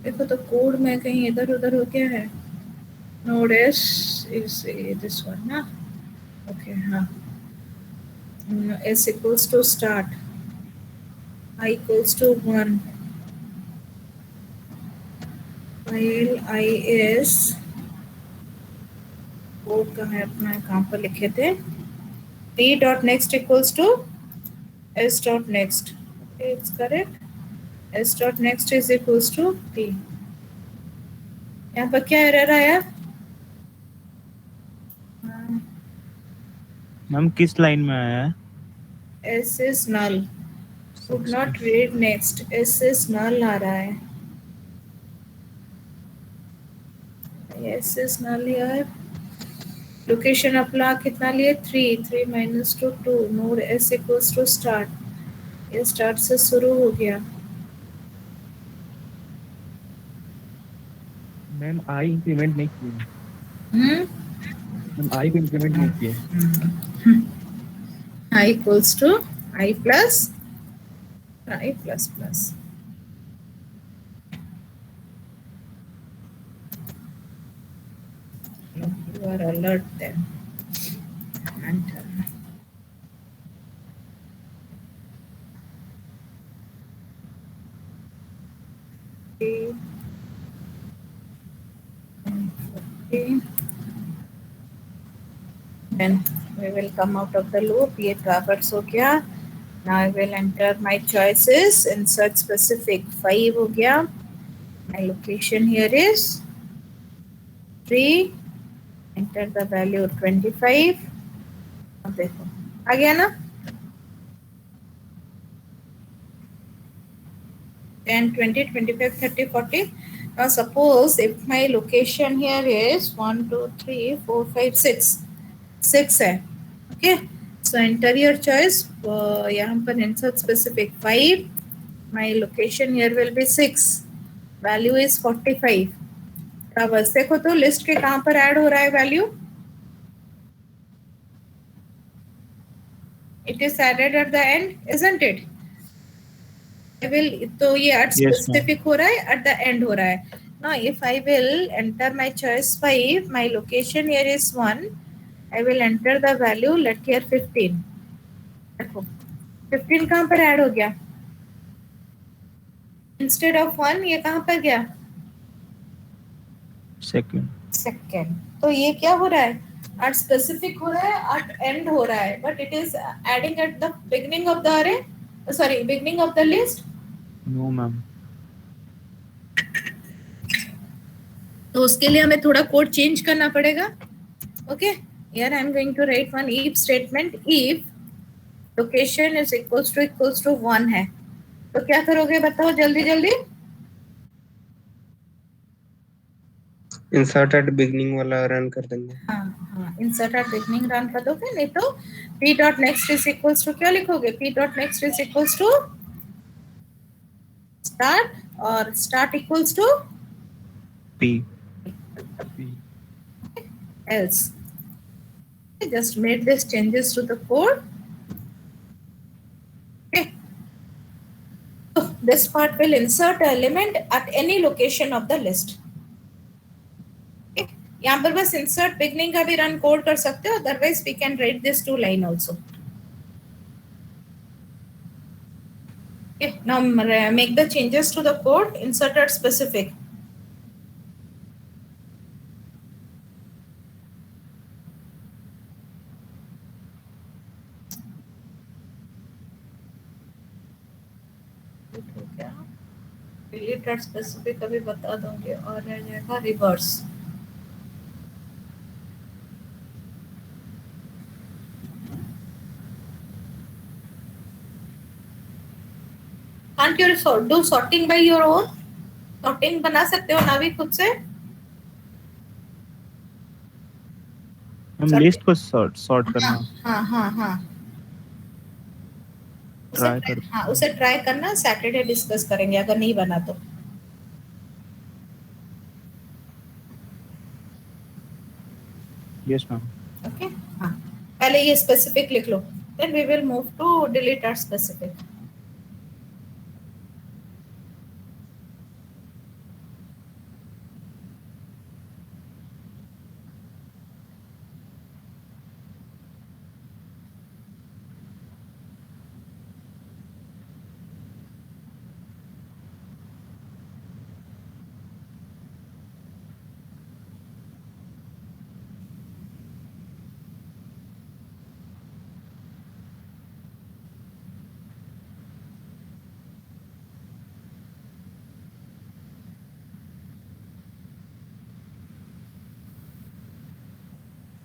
देखो तो कोड में कहीं इधर उधर हो गया है। Node S is this one ना, ओके हाँ। S equals to start, I equals to 1, file I S code का है अपना, कहाँ पर लिखे थे, p dot next equals to s dot next, okay it's correct, s dot next is equals to p। यहाँ पर क्या एरर आया? मैम किस लाइन में आया है? s is null, could not read next, s is null आ रहा है, s is null यार। लोकेशन अपना कितना लिए? 3 minus 2 node s equals to start, ये स्टार्ट से शुरू हो गया। मैम आई इंक्रीमेंट नहीं किया, मैम आई को इंक्रीमेंट नहीं किया। I equals to I plus I plus plus। You are alert then. And okay. Then we will come out of the loop. ये traverse हो गया। Now I will enter my choices. Insert specific 5 हो गया। My location here is 3. Enter the value 25. अब देखो आ गया ना? 10, 20, 25, 30, 40. Now suppose if my location here is 1, 2, 3, 4, 5, 6. 6 है, okay? So enter your choice. यहाँ पर insert specific 5. My location here will be 6. Value is 45. अब बस देखो तो लिस्ट के कहाँ पर ऐड हो रहा है value? It is added at the end, isn't it? I will, तो ये at specific हो रहा है, at the end हो रहा है। Now if I will enter my choice 5, my location here is 1. I will enter the value, let here 15. देखो 15 कहाँ पर ऐड हो गया? Instead of 1 ये कहाँ पर गया? सेकेंड। तो ये क्या हो रहा है? at specific हो रहा है, at end हो रहा है, but it is adding at the beginning of the array, sorry beginning of the list. No ma'am. तो उसके लिए हमें थोड़ा कोड चेंज करना पड़ेगा। Okay, here I am going to write one if statement, if location is equals to 1 है, तो क्या करोगे बताओ जल्दी जल्दी? इंसर्ट एट बिगनिंग वाला रन कर देंगे। हाँ इंसर्ट एट बिगनिंग रन कर दोगे, नहीं तो p dot next is equals to क्या लिखोगे? p dot next is equals to start, और start equals to p else. I just made these changes to the code. Okay. So this part will insert an element at any location of the list. Okay. यहाँ पर बस insert beginning का भी run code कर सकते हो, otherwise we can write this 2 line also. Okay. Now make the changes to the code, insert at specific. Delete at specific अभी बता दूंगी, और रह जाएगा reverse. Can't you do sorting by your own? sorting बना सकते हो ना भी खुद से? हम लिस्ट को सॉर्ट करना। हाँ उसे ट्राई करना, सैटरडे डिस्कस करेंगे अगर नहीं बना तो। Yes ma'am. ओके हाँ, पहले ये स्पेसिफिक लिख लो, then we will move to delete or specific.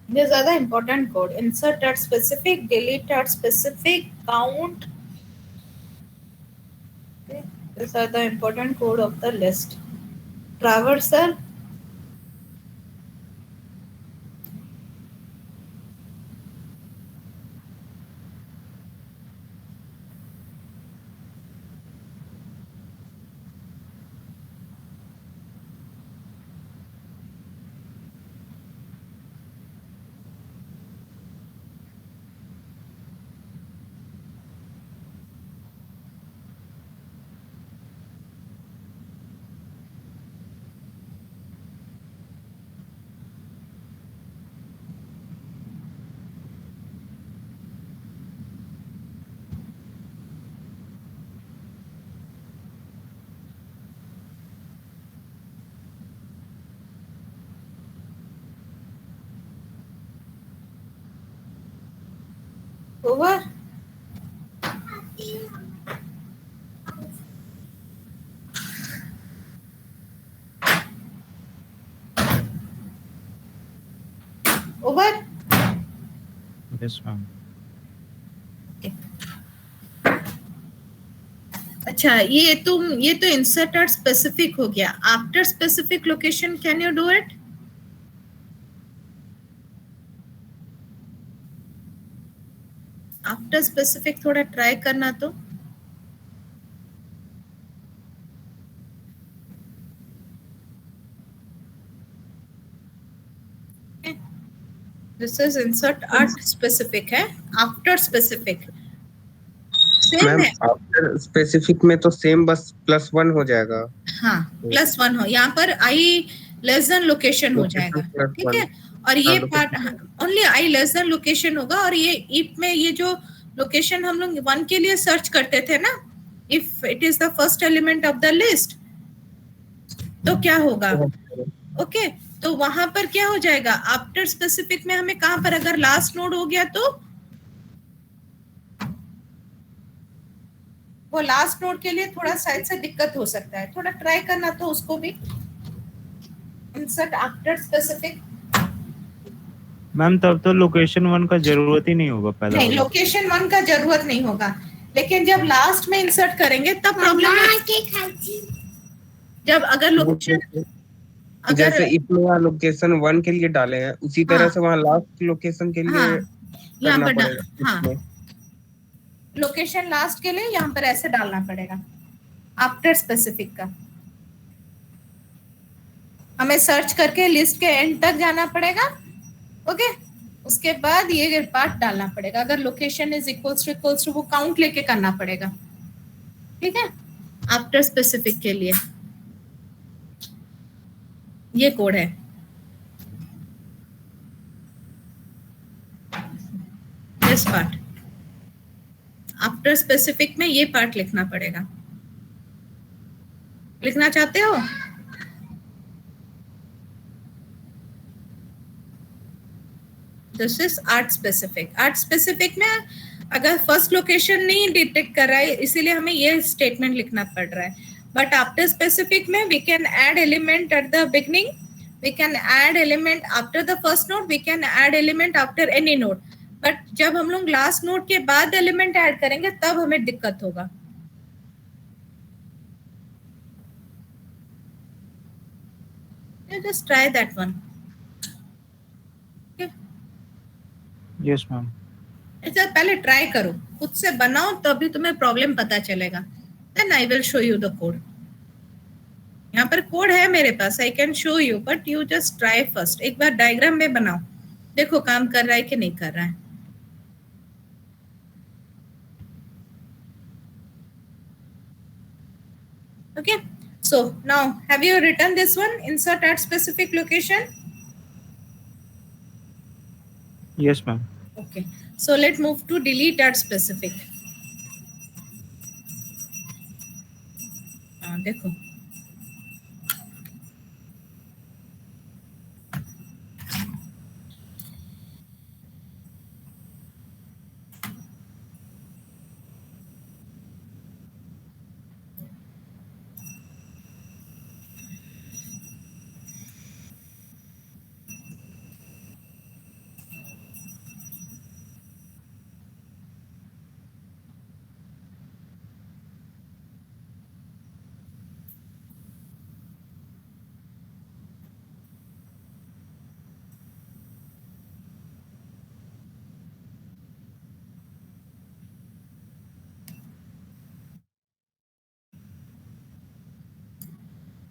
ये ज्यादा important code, insert at specific, delete at specific, count. Okay. These are the important code of the list. Traversal. Over. Over. Yes ma'am. अच्छा, ये तो insert at specific हो गया। After specific location, can you do it? After specific थोड़ा try करना तो। This is insert at specific है, after specific same ma'am है। आफ्टर स्पेसिफिक में तो सेम, बस +1 हो जाएगा। हाँ, +1 हो, यहाँ पर आई लेस देन लोकेशन हो जाएगा, ठीक है। और ये part only I less than location होगा। और ये इफ में ये जो लोकेशन हम लोग 1 के लिए सर्च करते थे ना, if it is the first element of the list, तो क्या होगा? ओके, तो वहां पर क्या हो जाएगा? आफ्टर स्पेसिफिक में हमें कहां पर अगर लास्ट नोड हो गया तो वो लास्ट नोड के लिए थोड़ा साइड से दिक्कत हो सकता है, थोड़ा ट्राई करना तो उसको भी। Insert after specific. मैम तब तो लोकेशन 1 का जरूरत ही नहीं होगा पहले। नहीं, लोकेशन 1 का जरूरत नहीं होगा, लेकिन जब लास्ट में इंसर्ट करेंगे तब प्रॉब्लम है। जब अगर लोकेशन जैसे इफ में लोकेशन 1 के लिए डाले हैं, उसी तरह से वहाँ लास्ट लोकेशन के लिए यहाँ करना पर पड़ेगा। हाँ, लोकेशन लास्ट के लिए यहाँ पर ऐसे डालना पड़ेगा आफ्टर स्पेसिफिक का। हमें सर्च करके लिस्ट के एंड तक जाना पड़ेगा, ओके। उसके बाद ये पार्ट डालना पड़ेगा। अगर लोकेशन इज इक्वल्स टू वो काउंट लेके करना पड़ेगा, ठीक है, आफ्टर स्पेसिफिक के लिए। ये कोड है। दिस पार्ट आफ्टर स्पेसिफिक में ये पार्ट लिखना पड़ेगा। लिखना चाहते हो? This is art specific. Art specific में अगर फर्स्ट लोकेशन नहीं डिटेक्ट कर रहा है, इसीलिए हमें ये स्टेटमेंट लिखना पड़ रहा है। बट आफ्टर स्पेसिफिक में we can add element at the beginning, we can add element after the first node, we can add element after any node. But जब हम लोग लास्ट नोड के बाद एलिमेंट ऐड करेंगे तब हमें दिक्कत होगा। Just try that one. Okay. Yes ma'am. अच्छा, पहले ट्राई करो, खुद से बनाओ, तभी तुम्हें प्रॉब्लम पता चलेगा। Then I will show you the code. यहाँ पर कोड है मेरे पास, I can show you, but you just try first. एक बार डायग्राम में बनाओ, देखो काम कर रहा है कि नहीं कर रहा है. Okay, so now have you written this one, insert at specific location? Yes, ma'am. Okay, so let's move to delete at specific. देखो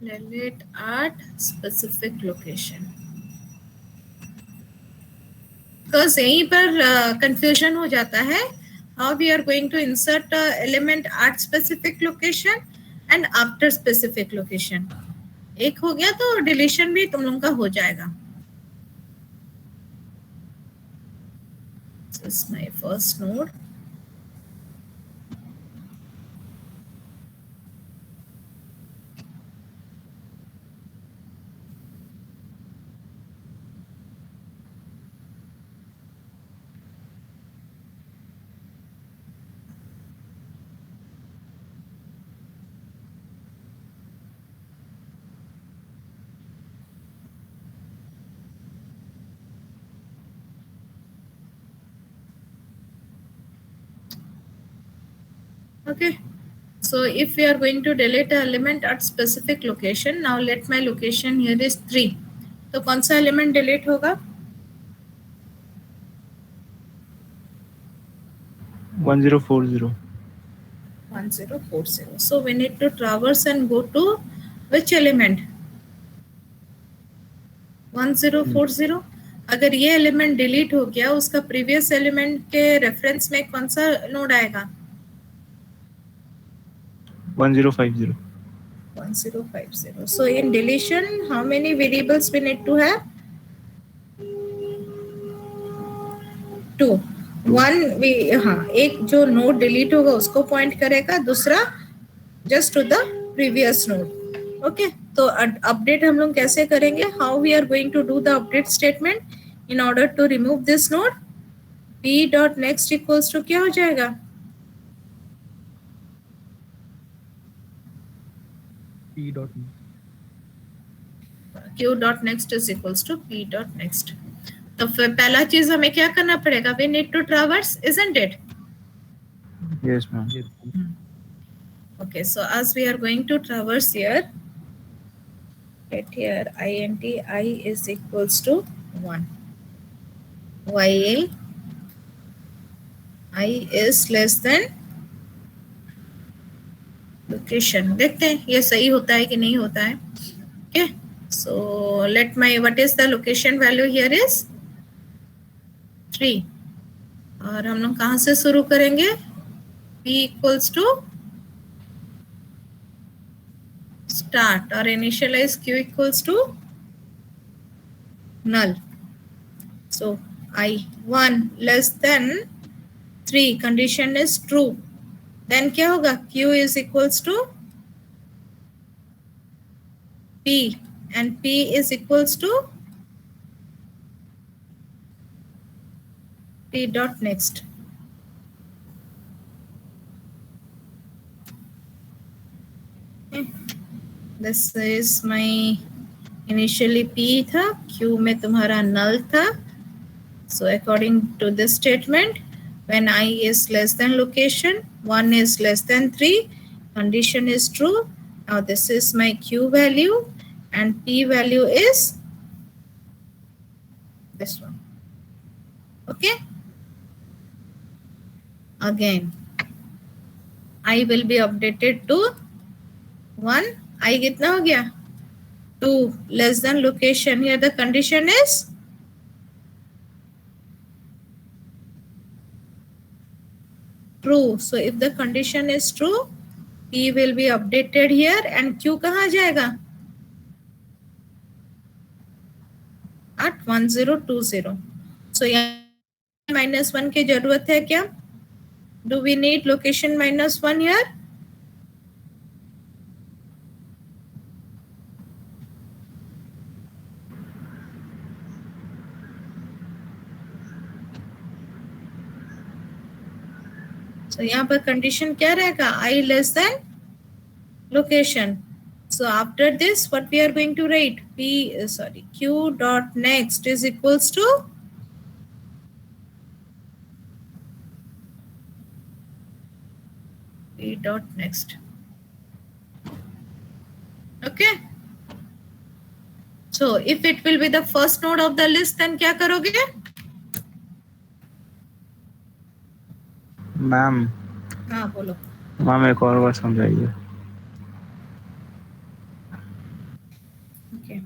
delete at specific location. Because यहीं पर confusion हो जाता है. How we are going to insert element at specific location and after specific location. एक हो गया तो deletion भी तुम लोगों का हो जाएगा. This is my first node. Okay, so if we are going to delete an element at specific location, now let my location here is 3. तो कौन सा element delete होगा? 1040. 1040. So we need to traverse and go to which element? 1040. अगर ये element delete हो गया, उसका previous element के reference में कौन सा node आएगा? 1050. 1050. So in deletion, how many variables we need to have? 2. One we एक जो node delete होगा उसको point करेगा, दूसरा just to the previous node. Okay, तो update हम लोग कैसे करेंगे? How we are going to do the update statement in order to remove this node? p dot next equals to क्या हो जाएगा? q dot next is equals to p dot next. तो फिर पहला चीज हमें क्या करना पड़ेगा? We need to traverse, isn't it? Yes, ma'am. Okay, so as we are going to traverse here, get here int I is equals to 1, while I is less than location. देखते हैं ये सही होता है कि नहीं होता है. Okay, so let my what is the location value here is 3. और हम लोग कहाँ से शुरू करेंगे? p equals to start or initialize q equals to null. So I1 less than 3 condition is true. Then क्या होगा? q is equals to p and p is equals to p dot next. Okay. This is my initially p था, q में तुम्हारा null था. So according to this statement, when I is less than location, 1 is less than 3, condition is true. Now this is my q value and p value is this one. Okay. Again, I will be updated to 1. I कितना हो गया? 2 less than location. Here the condition is true. So if the condition is true, P will be updated here and Q कहाँ जाएगा? At 1020. So यहाँ -1 की जरूरत है क्या? Do we need location -1 here? So यहाँ पर condition क्या रहेगा? I less than location. So after this, what we are going to write? Q dot next is equals to P dot next. Okay. So if it will be the first node of the list, then क्या करोगे? Ma'am हाँ बोलो. Ma'am एक और बार समझाइए. Okay.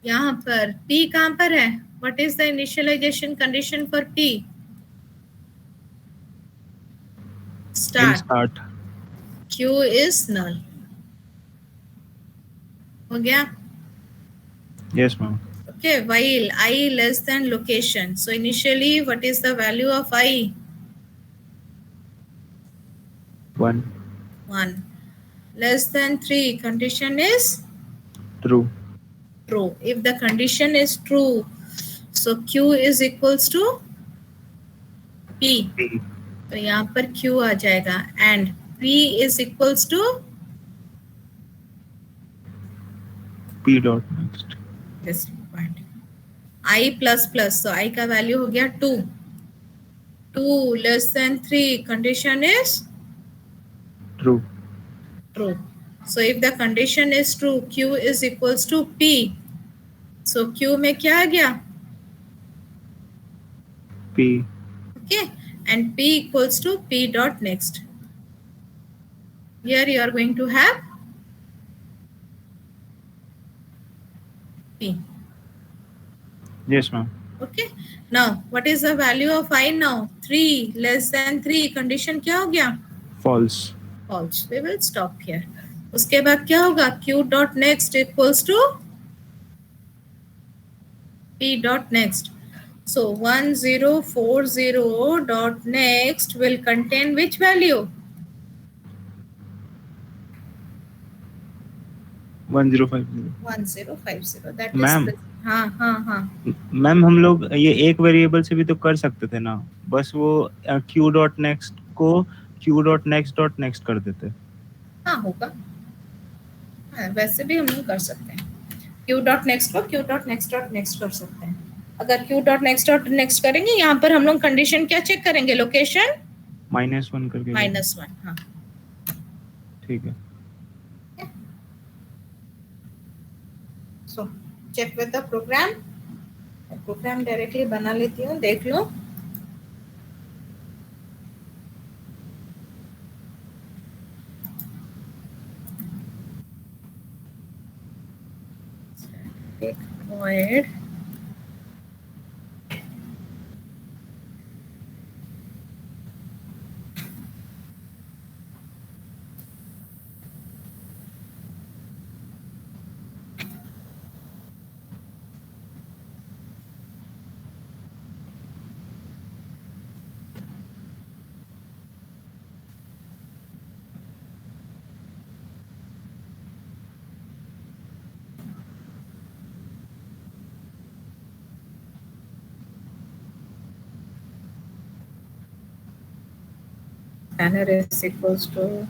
यहाँ पर P कहाँ पर है? What is the initialization condition for P? Start. Start. Q is null. हो गया? Yes ma'am. Okay, while I less than location. So initially, what is the value of I? 1. 1. Less than 3. Condition is True. true. If the condition is true, so Q is equals to P. तो यहाँ पर Q आ जाएगा and P is equals to P dot next. this point. I plus plus. So I का value हो गया 2. 2 less than 3. Condition is True. true. So if the condition is true, Q is equals to P. So Q में क्या आ गया? P. Okay, and P equals to P dot next. Here you are going to have P. Yes ma'am. Okay. Now what is the value of I now? 3 less than 3. Condition क्या हो गया? False. False. We will stop here. उसके बाद क्या होगा? Q dot next equals to P dot next. So 1040 dot next will contain which value? 1050. 1050. That Ma'am. is हाँ हाँ हाँ. मैम हम लोग ये एक वेरिएबल से भी तो कर सकते थे ना, बस वो Q डॉट नेक्स्ट को Q डॉट नेक्स्ट कर देते. हाँ होगा. हाँ, वैसे भी हम लोग कर सकते हैं. Q डॉट नेक्स्ट को Q डॉट नेक्स्ट कर सकते हैं. अगर Q डॉट नेक्स्ट करेंगे, यहाँ पर हम लोग कंडीशन क्या चेक करेंगे? लोकेशन -1 करके. -1. हाँ ठीक है. So check with the program. Program directly बना लेती हूँ, देख लो. void spanner is equals to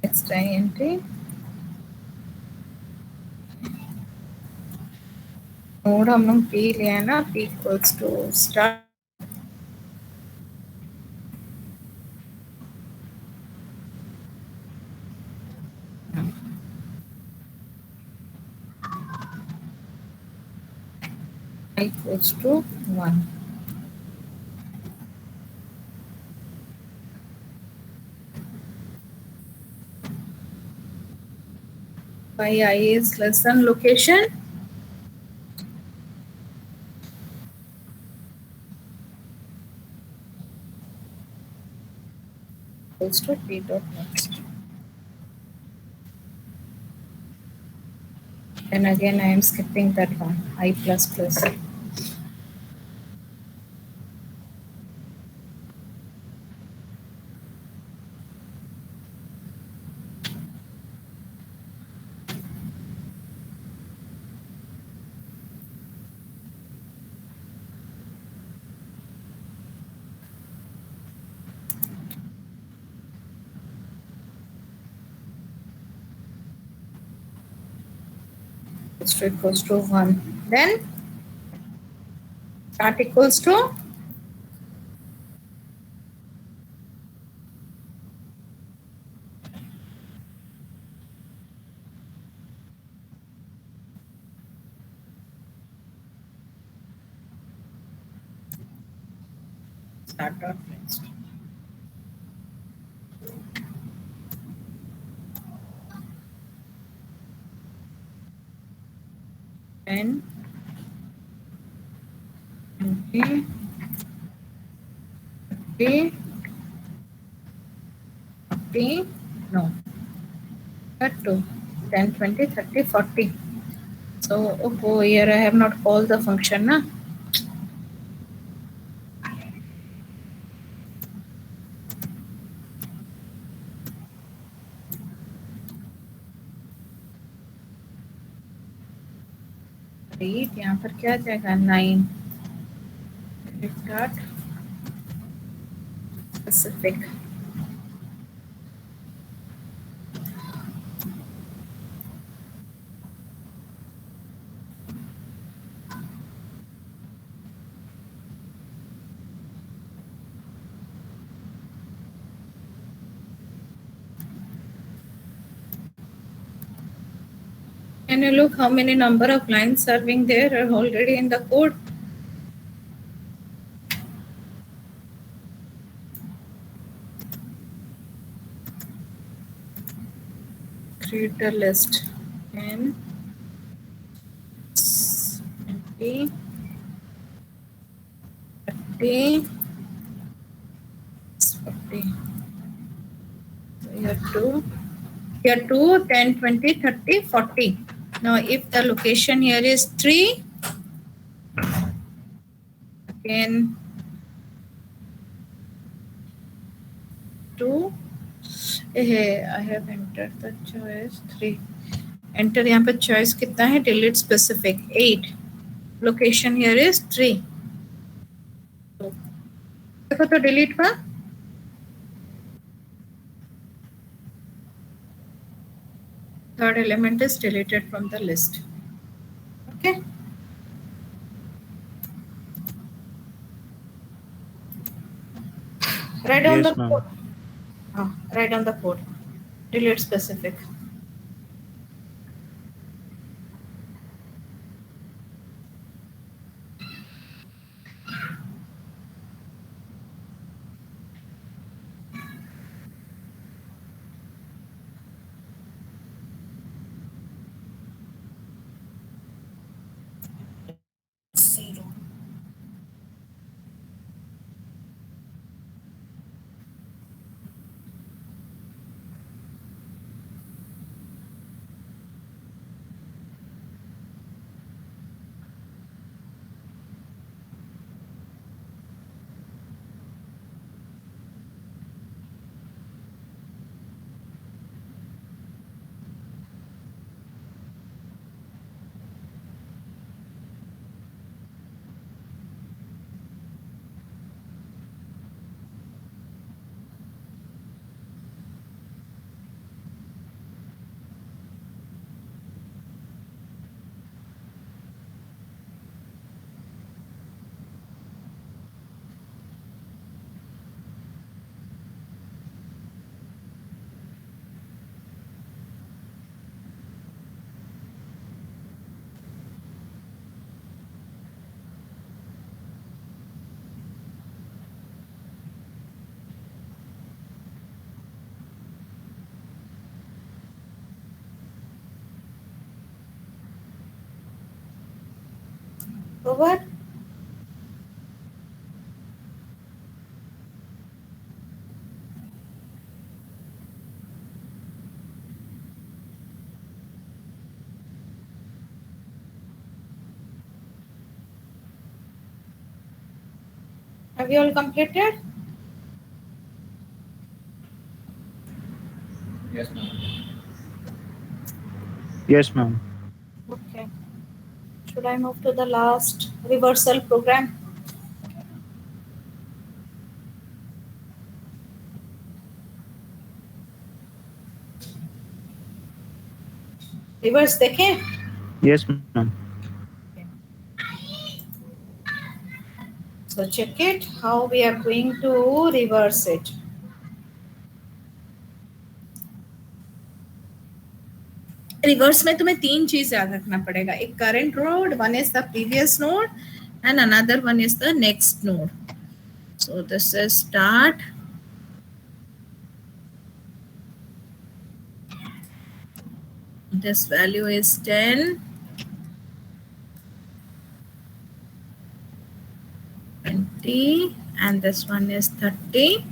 extra entry. Node हम लोग P लिया है ना, P equals to start I equals to 1. Why I is less than location? Equals to p dot next. And again I am skipping that one, I plus plus. Equals to 1. Then start equals to start dot next. And 20, 30, 40, no, that 2, 10, 20, 30, 40. So, oh, here I have not called the function, na? Read, यहाँ पर क्या जाएगा 9 start specific. Can you look how many number of lines are being there are already in the code? Create a list. 10, 20, 30, 40. So here 2, 10, 20, 30, 40. Now if the location here is 3, again 2, I have entered the choice 3. Enter यहाँ पे choice कितना है? Delete specific 8. Location here is 3. देखो तो delete हुआ. Third element is deleted from the list. Okay. Write down Yes, the ma'am. code. Write down the code. Delete specific. Zero. Over. Have you all completed? Yes, ma'am. Yes, ma'am. Okay. Should I move to the last reversal program? Reverse देखें? Yes, ma'am. So check it how we are going to reverse it. Reverse में तुम्हें तीन चीज याद रखना पड़ेगा. एक current node, one is the previous node and another one is the next node. So this is start. This value is 10. 20 and this one is 30.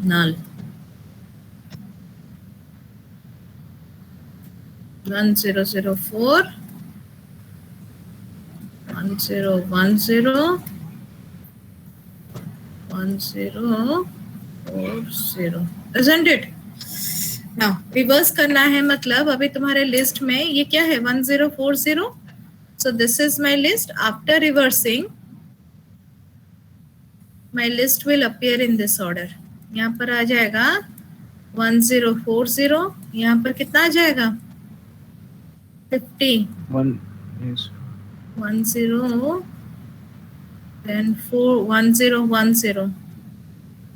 Null. 1004 1010 1040, isn't it? Now reverse करना है, मतलब अभी तुम्हारे लिस्ट में ये क्या है 1040. So this is my list. After reversing my list will appear in this order. यहाँ पर आ जाएगा 1040. यहाँ पर कितना आ जाएगा 50. 1. Yes. 10 then 4 1010.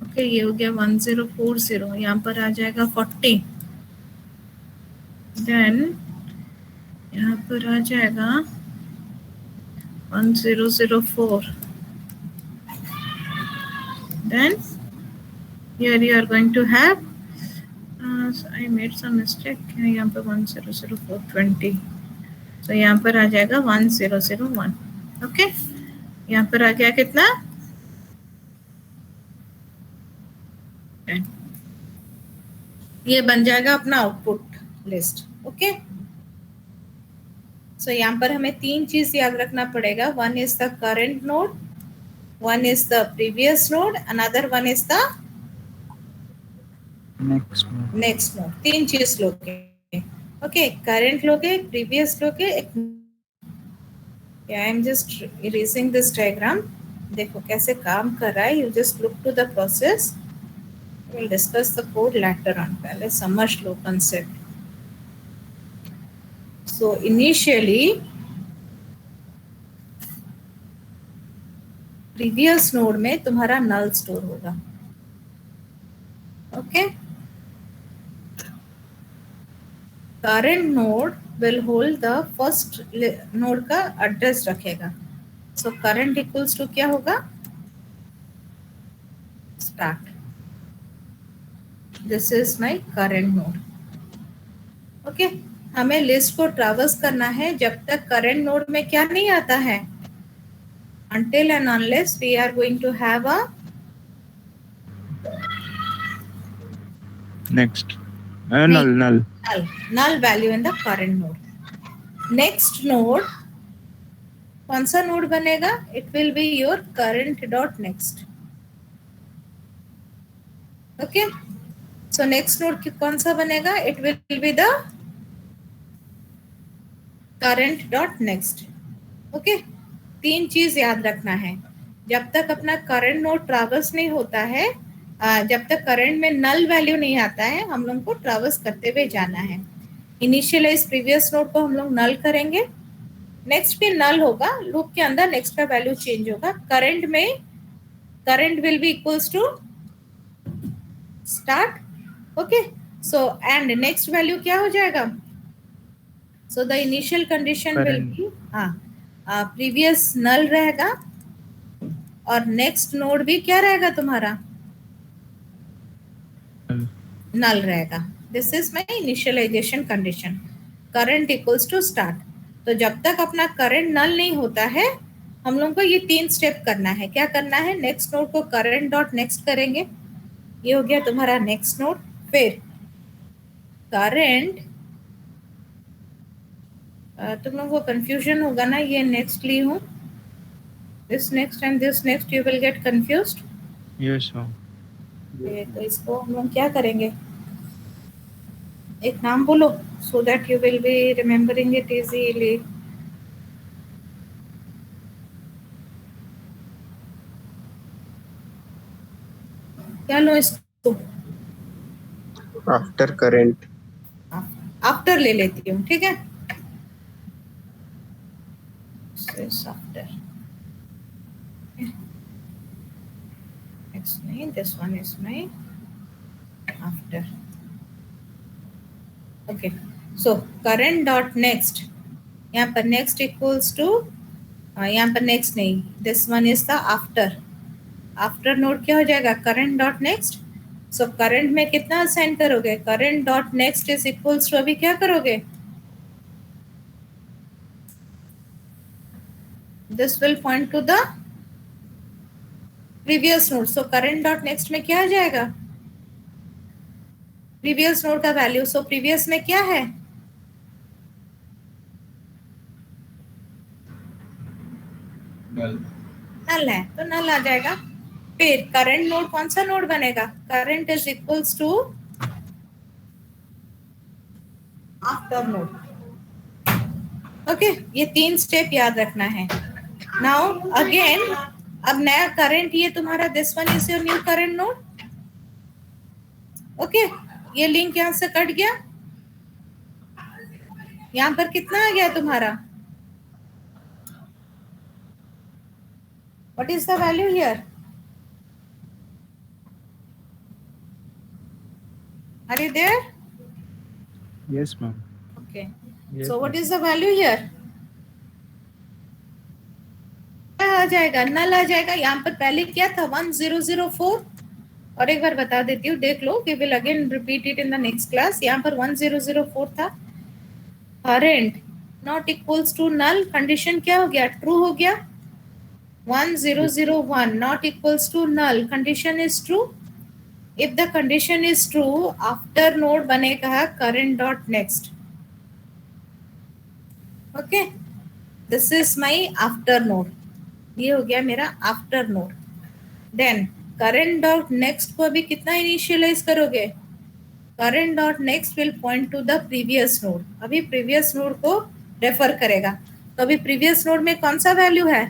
ओके, ये हो गया 1040. यहाँ पर आ जाएगा 40. देन यहाँ पर आ जाएगा 1004. Then here you are going to have I made some mistake. यहाँ पर 100420. So यहाँ पर आ जाएगा 1001. ओके, यहाँ पर आ गया कितना 10. ये बन जाएगा अपना आउटपुट लिस्ट. ओके, सो यहाँ पर हमें तीन चीज याद रखना पड़ेगा. One is the current node, one is the previous node, another one is the next node. तीन चीज लोगे. ओके, करंट लोगे, previous लोगे. I am just erasing this diagram. देखो कैसे काम कर रहा है. You just look to the process. We will discuss the code later on. पहले समझ लो concept. So initially previous node में तुम्हारा नल स्टोर होगा. Okay, current node will hold the first node का एड्रेस रखेगा. सो करंट इक्वल्स टू क्या होगा start. This is my current node. Okay, हमें लिस्ट को ट्रैवर्स करना है जब तक करंट नोड में क्या नहीं आता है, until and unless we are going to have a null value in the current node. Next node कौन सा नोड बनेगा? It will be your current dot next. Okay, so next node कौन सा बनेगा? It will be the current dot next. Okay, तीन चीज याद रखना है. जब तक अपना करंट नोड ट्रैवर्स नहीं होता है, जब तक करंट में नल वैल्यू नहीं आता है, हम लोग को ट्रैवर्स करते हुए जाना है. इनिशियलाइज प्रीवियस नोड को हम लोग नल करेंगे, नेक्स्ट भी नल होगा. लूप के अंदर नेक्स्ट का वैल्यू चेंज होगा. करंट में current will be equals to start. Okay, so and next value क्या हो जाएगा? So the initial condition will be previous null रहेगा और नेक्स्ट नोड भी क्या रहेगा तुम्हारा नल रहेगा. This is my initialisation condition. Current equals to start. तो जब तक अपना करंट नल नहीं होता है हम लोग को ये 3 स्टेप करना है। क्या करना है? नेक्स्ट नोड को करंट डॉट नेक्स्ट करेंगे, ये हो गया तुम्हारा नेक्स्ट नोड। फिर करंट, तुम लोगों को कंफ्यूजन होगा ना, ये नेक्स्ट ली हूँ, this next and this next, you will get confused. Yes ma'am. तो इसको हम लोग क्या करेंगे, एक नाम बोलो so that you will be remembering it easily. क्या लो इसको? After current. आफ्टर ले लेती हूँ, ठीक है। आफ्टर, next नहीं, this one is my after. Okay, so current dot next, यहाँ पर next equals to, यहाँ पर next नहीं, this one is the after. After node क्या हो जाएगा? Current dot next. So current में कितना असाइन करोगे? Current dot next is equals to, अभी क्या करोगे? This will point to the previous node. So current dot next में क्या आ जाएगा? प्रीवियस नोड का वैल्यू। सो प्रीवियस में क्या है? नल है, तो नल आ जाएगा। फिर करंट नोड कौन सा नोड बनेगा? Current is equals to after node. Okay, ये 3 स्टेप याद रखना है। नाउ अगेन, अब नया करंट, ये तुम्हारा this one is your new current node. Okay, ये लिंक यहां से कट गया, यहां पर कितना आ गया तुम्हारा? What is the value here? Are you there? Yes ma'am. Okay. Yes, So what ma'am. is the value here? क्या आ जाएगा? नल आ जाएगा। यहाँ पर पहले क्या था? 1004। और एक बार बता देती हूँ, देख लो, we will again repeat it in the next class. यहाँ पर 1004 था। Current not equals to null, condition क्या हो गया? ट्रू हो गया। 1001 not equals to null, condition is true. If the condition is true, after node बनेगा current dot next. Okay, this is my after node. ये हो गया मेरा after node. Then current dot next को अभी कितना इनिशियलाइज करोगे? current dot next will point to the previous node. अभी previous node को रेफर करेगा। तो अभी previous node में कौन सा वैल्यू है?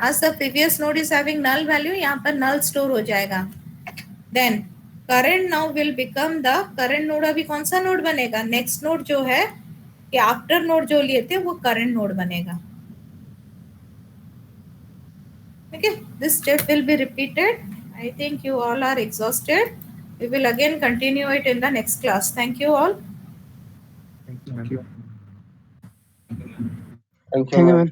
As the previous node is having null value, यहाँ पर null store हो जाएगा। Then current now will become the current node। अभी कौन सा नोड बनेगा? नेक्स्ट नोड जो है, कि आफ्टर नोड जो लिए थे वो करंट नोड बनेगा। Okay, this step will be repeated. I think you all are exhausted. We will again continue it in the next class. Thank you all. Thank you ma'am. Thank you, ma'am.